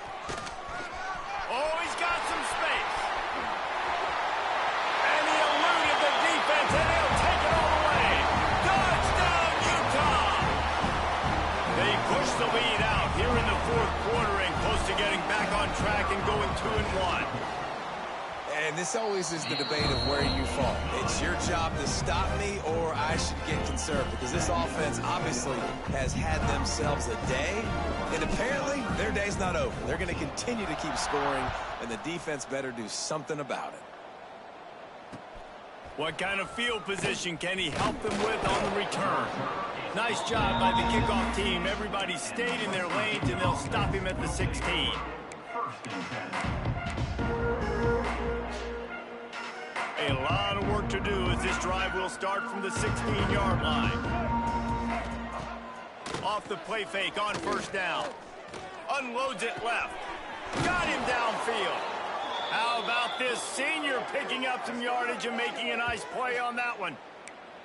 Oh, he's got some space. And he eluded the defense, and he'll take it all the way. Touchdown, Utah! They push the lead out here in the fourth quarter and close to getting back on track and going 2-1. And this always is the debate of where you fall. It's your job to stop me, or I should get conservative, because this offense obviously has had themselves a day, and apparently their day's not over. They're going to continue to keep scoring, and the defense better do something about it. What kind of field position can he help them with on the return? Nice job by the kickoff team. Everybody stayed in their lanes, and they'll stop him at the 16. First and 10. A lot of work to do as this drive will start from the 16-yard line. Off the play fake on first down. Unloads it left. Got him downfield. How about this senior picking up some yardage and making a nice play on that one?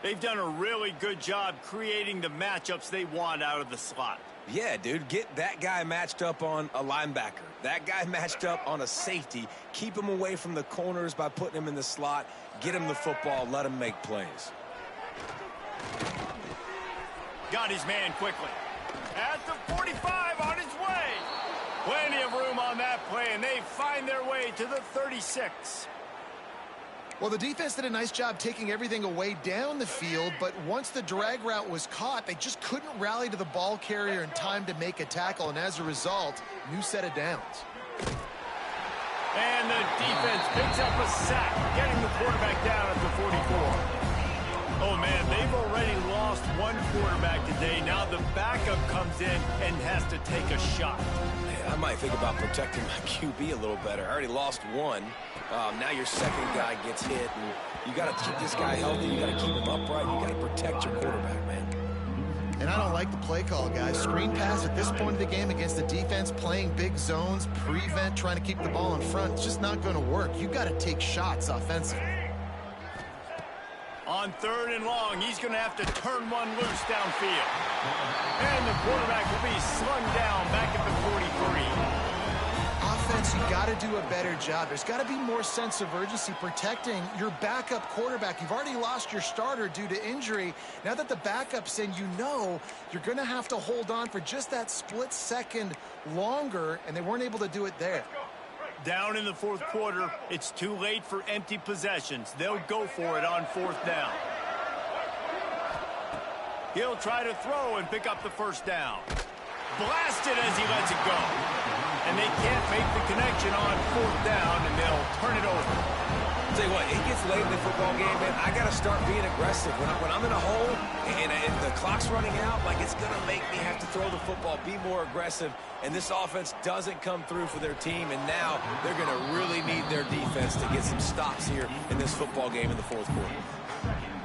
They've done a really good job creating the matchups they want out of the slot. Yeah, dude, get that guy matched up on a linebacker. That guy matched up on a safety. Keep him away from the corners by putting him in the slot. Get him the football. Let him make plays. Got his man quickly. At the 45 on his way. Plenty of room on that play, and they find their way to the 36. Well, the defense did a nice job taking everything away down the field, but once the drag route was caught, they just couldn't rally to the ball carrier in time to make a tackle, and as a result, new set of downs. And the defense picks up a sack, getting the quarterback down at the 44. Oh, man, they've already lost one quarterback today. Now the backup comes in and has to take a shot. Man, I might think about protecting my QB a little better. I already lost one. Now your second guy gets hit, and you got to keep this guy healthy. You got to keep him upright. You got to protect your quarterback, man. And I don't like the play call, guys. Screen pass at this point of the game against the defense, playing big zones, prevent, trying to keep the ball in front. It's just not going to work. You got to take shots offensively. On third and long, he's going to have to turn one loose downfield. And the quarterback will be slung down back at the 43. Offense, you got to do a better job. There's got to be more sense of urgency protecting your backup quarterback. You've already lost your starter due to injury. Now that the backup's in, you know you're going to have to hold on for just that split second longer, and they weren't able to do it there. Down in the fourth quarter, it's too late for empty possessions. They'll go for it on fourth down. He'll try to throw and pick up the first down. Blasted as he lets it go. And they can't make the connection on fourth down, and they'll turn it over. Tell you what, it gets late in the football game, man. I got to start being aggressive. When I'm in a hole and the clock's running out, like, it's going to make me have to throw the football, be more aggressive. And this offense doesn't come through for their team, and now they're going to really need their defense to get some stops here in this football game in the fourth quarter.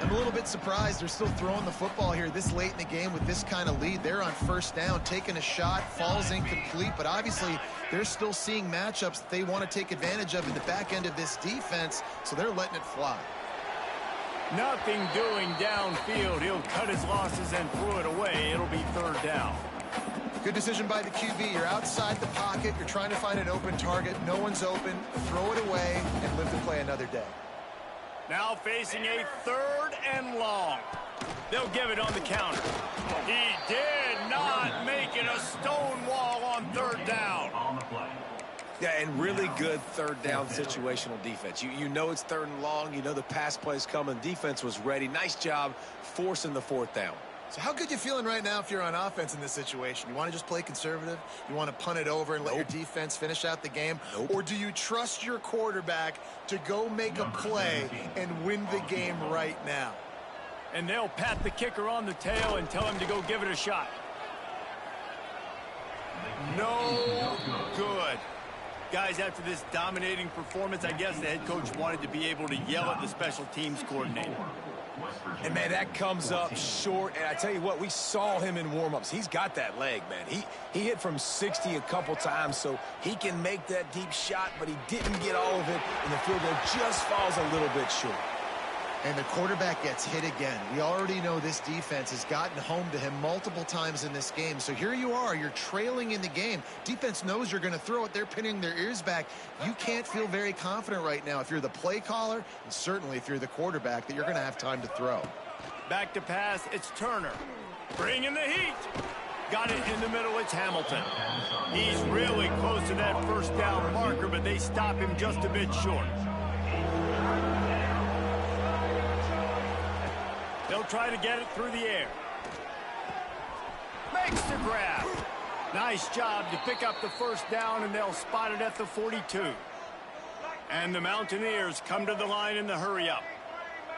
I'm a little bit surprised they're still throwing the football here this late in the game with this kind of lead. They're on first down, taking a shot, falls incomplete, but obviously they're still seeing matchups that they want to take advantage of in the back end of this defense, so they're letting it fly. Nothing doing downfield. He'll cut his losses and throw it away. It'll be third down. Good decision by the QB. You're outside the pocket. You're trying to find an open target. No one's open. Throw it away and live to play another day. Now facing a third and long. They'll give it on the counter. He did not make it a stone wall on third down. On the play. Yeah, and really good third down situational defense. You know it's third and long. You know the pass play's coming. Defense was ready. Nice job forcing the fourth down. So how good you feeling right now if you're on offense in this situation? You want to just play conservative? You want to punt it over and let your defense finish out the game? Or do you trust your quarterback to go make a play and win the game right now? And they'll pat the kicker on the tail and tell him to go give it a shot. No good. Guys, after this dominating performance, I guess the head coach wanted to be able to yell at the special teams coordinator. West Virginia. And, man, that comes up 14. short. And I tell you what, we saw him in warm-ups. He's got that leg, man. He hit from 60 a couple times, so he can make that deep shot, but he didn't get all of it, and the field goal just falls a little bit short. And the quarterback gets hit again. We already know this defense has gotten home to him multiple times in this game. So here you are, you're trailing in the game. Defense knows you're going to throw it. They're pinning their ears back. You can't feel very confident right now if you're the play caller, and certainly if you're the quarterback, that you're going to have time to throw. Back to pass, it's Turner. Bringing the heat. Got it in the middle, it's Hamilton. He's really close to that first down marker, but they stop him just a bit short. They'll try to get it through the air. Makes the grab. Nice job to pick up the first down, and they'll spot it at the 42. And the Mountaineers come to the line in the hurry-up.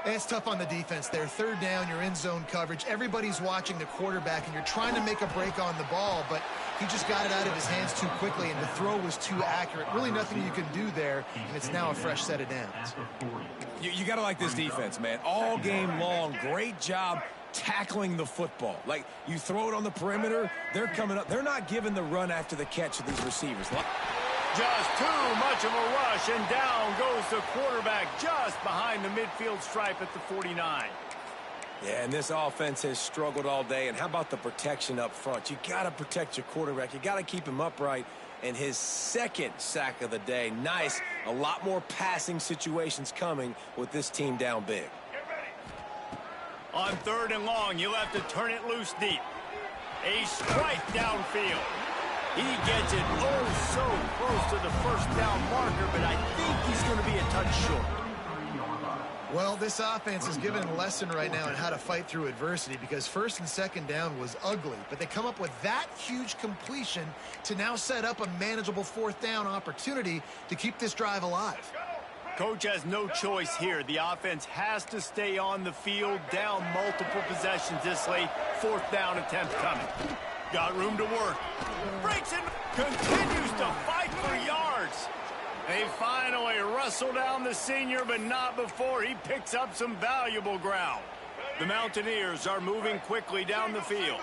It's tough on the defense there. Third down, you're in zone coverage. Everybody's watching the quarterback, and you're trying to make a break on the ball, but he just got it out of his hands too quickly, and the throw was too accurate. Really nothing you can do there, and it's now a fresh set of downs. You got to like this defense, man. All game long, great job tackling the football. Like, you throw it on the perimeter, they're coming up. They're not giving the run after the catch of these receivers. Just too much of a rush, and down goes the quarterback just behind the midfield stripe at the 49. Yeah, and this offense has struggled all day. And how about the protection up front? You got to protect your quarterback. You got to keep him upright. And his second sack of the day, nice. A lot more passing situations coming with this team down big. On 3rd and long, you'll have to turn it loose deep. A strike downfield. He gets it so close to the first down marker, but I think he's going to be a touch short. Well, this offense is given a lesson right now on how to fight through adversity, because 1st and 2nd down was ugly, but they come up with that huge completion to now set up a manageable 4th down opportunity to keep this drive alive. Coach has no choice here. The offense has to stay on the field, down multiple possessions this late. 4th down attempt coming. Got room to work. Breaks it. Continues to fight for yards. They finally wrestle down the senior, but not before he picks up some valuable ground. The Mountaineers are moving quickly down the field.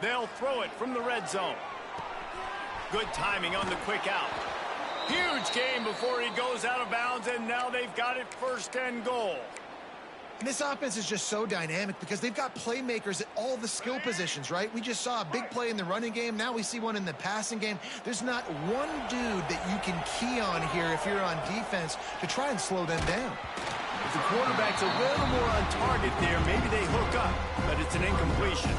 They'll throw it from the red zone. Good timing on the quick out. Huge game before he goes out of bounds, and now they've got it 1st and goal. And this offense is just so dynamic because they've got playmakers at all the skill positions, right? We just saw a big play in the running game. Now we see one in the passing game. There's not one dude that you can key on here if you're on defense to try and slow them down. If the quarterback's a little more on target there, maybe they hook up, but it's an incompletion.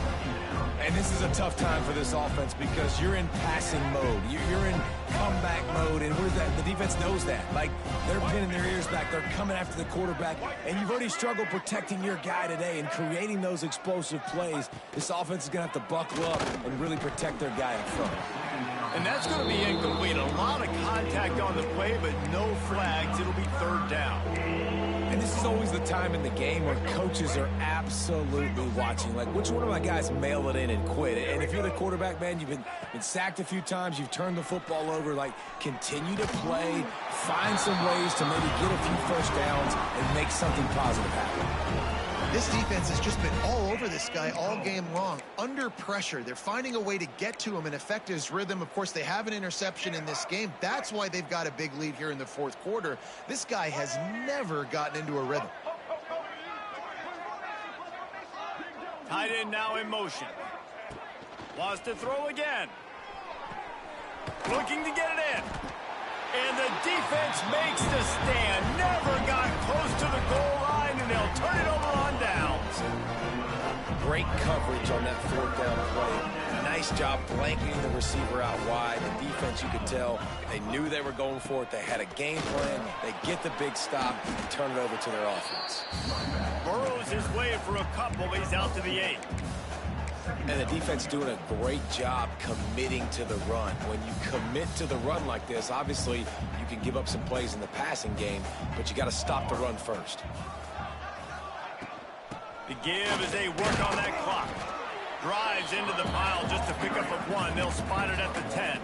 And this is a tough time for this offense because you're in passing mode. You're in comeback mode, and the defense knows that. Like, they're pinning their ears back. They're coming after the quarterback, and you've already struggled protecting your guy today and creating those explosive plays. This offense is going to have to buckle up and really protect their guy up front. And that's going to be incomplete. A lot of contact on the play, but no flags. It'll be 3rd down. And this is always the time in the game where coaches are absolutely watching. Like, which one of my guys mail it in and quit? And if you're the quarterback, man, you've been sacked a few times, you've turned the football over. Like, continue to play, find some ways to maybe get a few first downs and make something positive happen. This defense has just been all over this guy all game long. Under pressure, they're finding a way to get to him and affect his rhythm. Of course, they have an interception in this game. That's why they've got a big lead here in the 4th quarter. This guy has never gotten into a rhythm. Tight end now in motion. Wants to throw again. Looking to get it in. And the defense makes the stand. Never got close to the goal line, and they'll turn it over on downs. Great coverage on that 4th down play. Nice job blanketing the receiver out wide. The defense, you could tell, they knew they were going for it. They had a game plan. They get the big stop and turn it over to their offense. Burrows his way for a couple. He's out to the 8. And the defense doing a great job committing to the run. When you commit to the run like this, obviously you can give up some plays in the passing game, but you got to stop the run first. The give as they work on that clock. Drives into the pile just to pick up a 1. They'll spot it at the 10.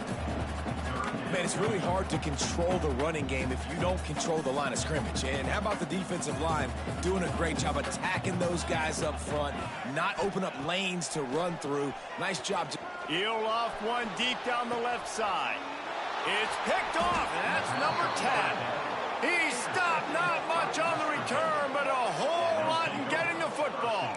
Man, it's really hard to control the running game if you don't control the line of scrimmage. And how about the defensive line doing a great job attacking those guys up front, not open up lanes to run through. Nice job. He'll off one deep down the left side. It's picked off, and that's number 10. He stopped not much on the return, but a whole lot in getting the football.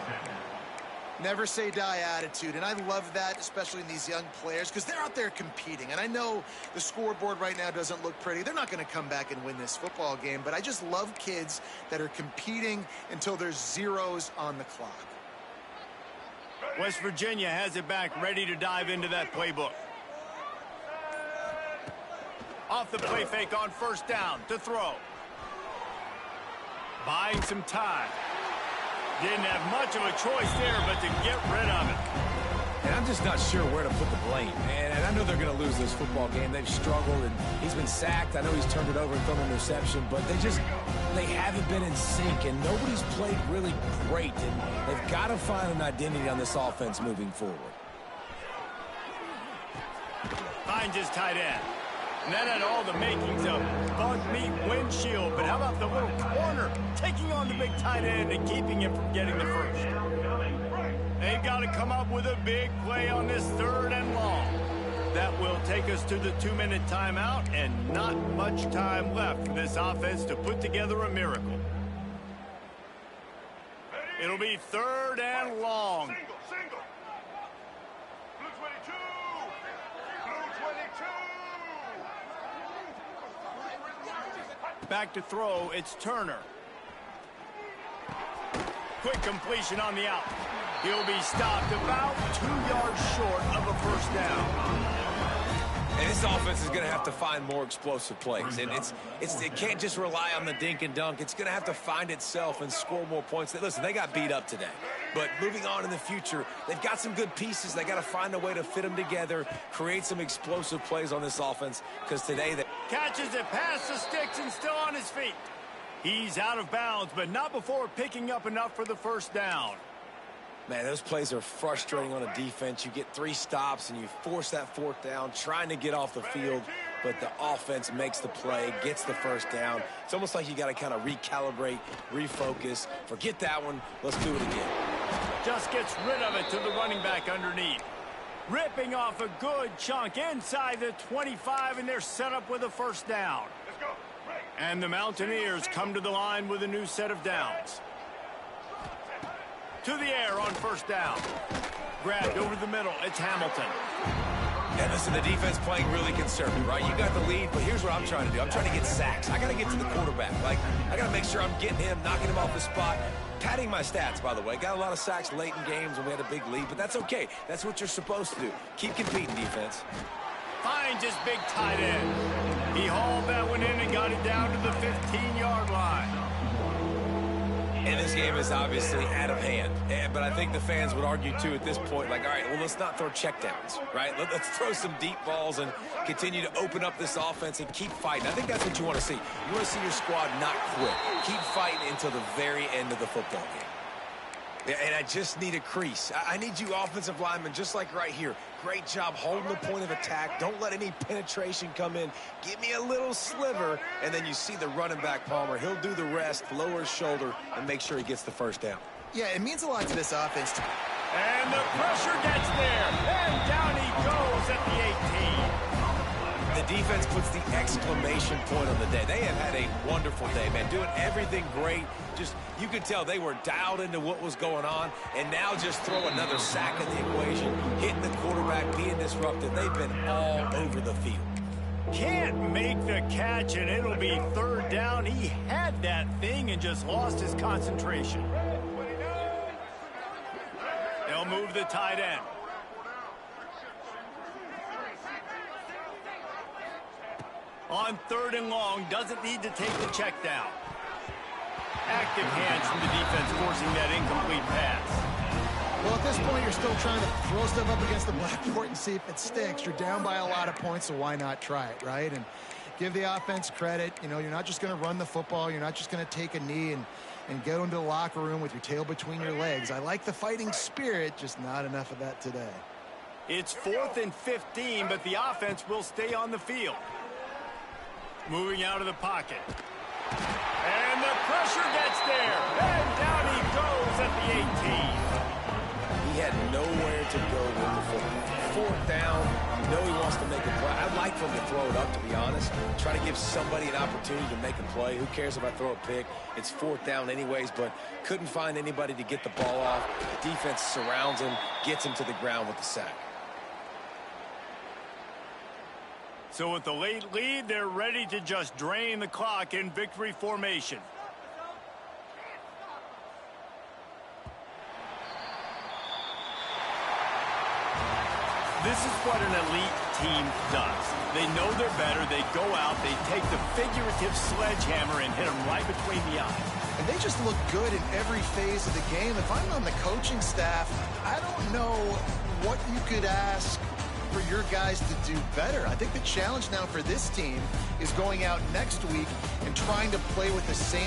Never say die attitude, and I love that, especially in these young players, because they're out there competing. And I know the scoreboard right now doesn't look pretty. They're not going to come back and win this football game, but I just love kids that are competing until there's zeros on the clock. West Virginia has it back, ready to dive into that playbook. Off the play fake on first down to throw. Buying some time. Didn't have much of a choice there, but to get rid of it. And I'm just not sure where to put the blame. And I know they're going to lose this football game. They've struggled, and he's been sacked. I know he's turned it over and thrown an interception, but they haven't been in sync, and nobody's played really great. And they've got to find an identity on this offense moving forward. Finds his tight end. And that had all the makings of bug meat windshield. But how about the little corner taking on the big tight end and keeping him from getting the first? They've got to come up with a big play on this 3rd and long. That will take us to the 2-minute timeout, and not much time left for this offense to put together a miracle. It'll be 3rd and long. Single. Blue 22. Blue 22. Back to throw, it's Turner. Quick completion on the out. He'll be stopped about 2 yards short of a first down. And this offense is going to have to find more explosive plays. And it can't just rely on the dink and dunk. It's going to have to find itself and score more points. Listen, they got beat up today. But moving on in the future, they've got some good pieces. They got to find a way to fit them together, create some explosive plays on this offense, because today they Catches it past the sticks and still on his feet. He's out of bounds, but not before picking up enough for the first down. Man, those plays are frustrating on a defense. You get 3 stops and you force that 4th down, trying to get off the field, but the offense makes the play, gets the first down. It's almost like you got to kind of recalibrate, refocus. Forget that one. Let's do it again. Just gets rid of it to the running back underneath. Ripping off a good chunk inside the 25, and they're set up with a first down. And the Mountaineers come to the line with a new set of downs. To the air on first down. Grabbed over the middle. It's Hamilton. And listen, the defense playing really conservative, right? You got the lead, but here's what I'm trying to do. I'm trying to get sacks. I got to get to the quarterback. I got to make sure I'm getting him, knocking him off the spot. Padding my stats, by the way. Got a lot of sacks late in games when we had a big lead, but that's okay. That's what you're supposed to do. Keep competing, defense. Finds his big tight end. He hauled that one in and got it down to the 15-yard line. And this game is obviously out of hand. But I think the fans would argue, too, at this point, like, all right, well, let's not throw checkdowns, right? Let's throw some deep balls and continue to open up this offense and keep fighting. I think that's what you want to see. You want to see your squad not quit. Keep fighting until the very end of the football game. And I just need a crease. I need you offensive linemen, just like right here. Great job holding the point of attack. Don't let any penetration come in. Give me a little sliver, and then you see the running back, Palmer. He'll do the rest, lower his shoulder, and make sure he gets the first down. Yeah, it means a lot to this offense. And the pressure gets there. And down he goes at the 18. The defense puts the exclamation point on the day. They have had a wonderful day, man. Doing everything great. Just, you could tell they were dialed into what was going on. And now just throw another sack in the equation. Hitting the quarterback, being disruptive. They've been all over the field. Can't make the catch, and it'll be 3rd down. He had that thing and just lost his concentration. They'll move the tight end. On 3rd and long, doesn't need to take the check down. Active hands from the defense forcing that incomplete pass. Well, at this point, you're still trying to throw stuff up against the blackboard and see if it sticks. You're down by a lot of points, so why not try it, right? And give the offense credit. You know, you're not just going to run the football. You're not just going to take a knee and go into the locker room with your tail between your legs. I like the fighting spirit, just not enough of that today. It's 4th and 15, but the offense will stay on the field. Moving out of the pocket. And the pressure gets there. And down he goes at the 18. He had nowhere to go with the football. Fourth down, you know he wants to make a play. I'd like for him to throw it up, to be honest. Try to give somebody an opportunity to make a play. Who cares if I throw a pick? It's fourth down anyways, but couldn't find anybody to get the ball off. The defense surrounds him, gets him to the ground with the sack. So with the late lead, they're ready to just drain the clock in victory formation. This is what an elite team does. They know they're better. They go out. They take the figurative sledgehammer and hit them right between the eyes. And they just look good in every phase of the game. If I'm on the coaching staff, I don't know what you could ask for your guys to do better. I think the challenge now for this team is going out next week and trying to play with the same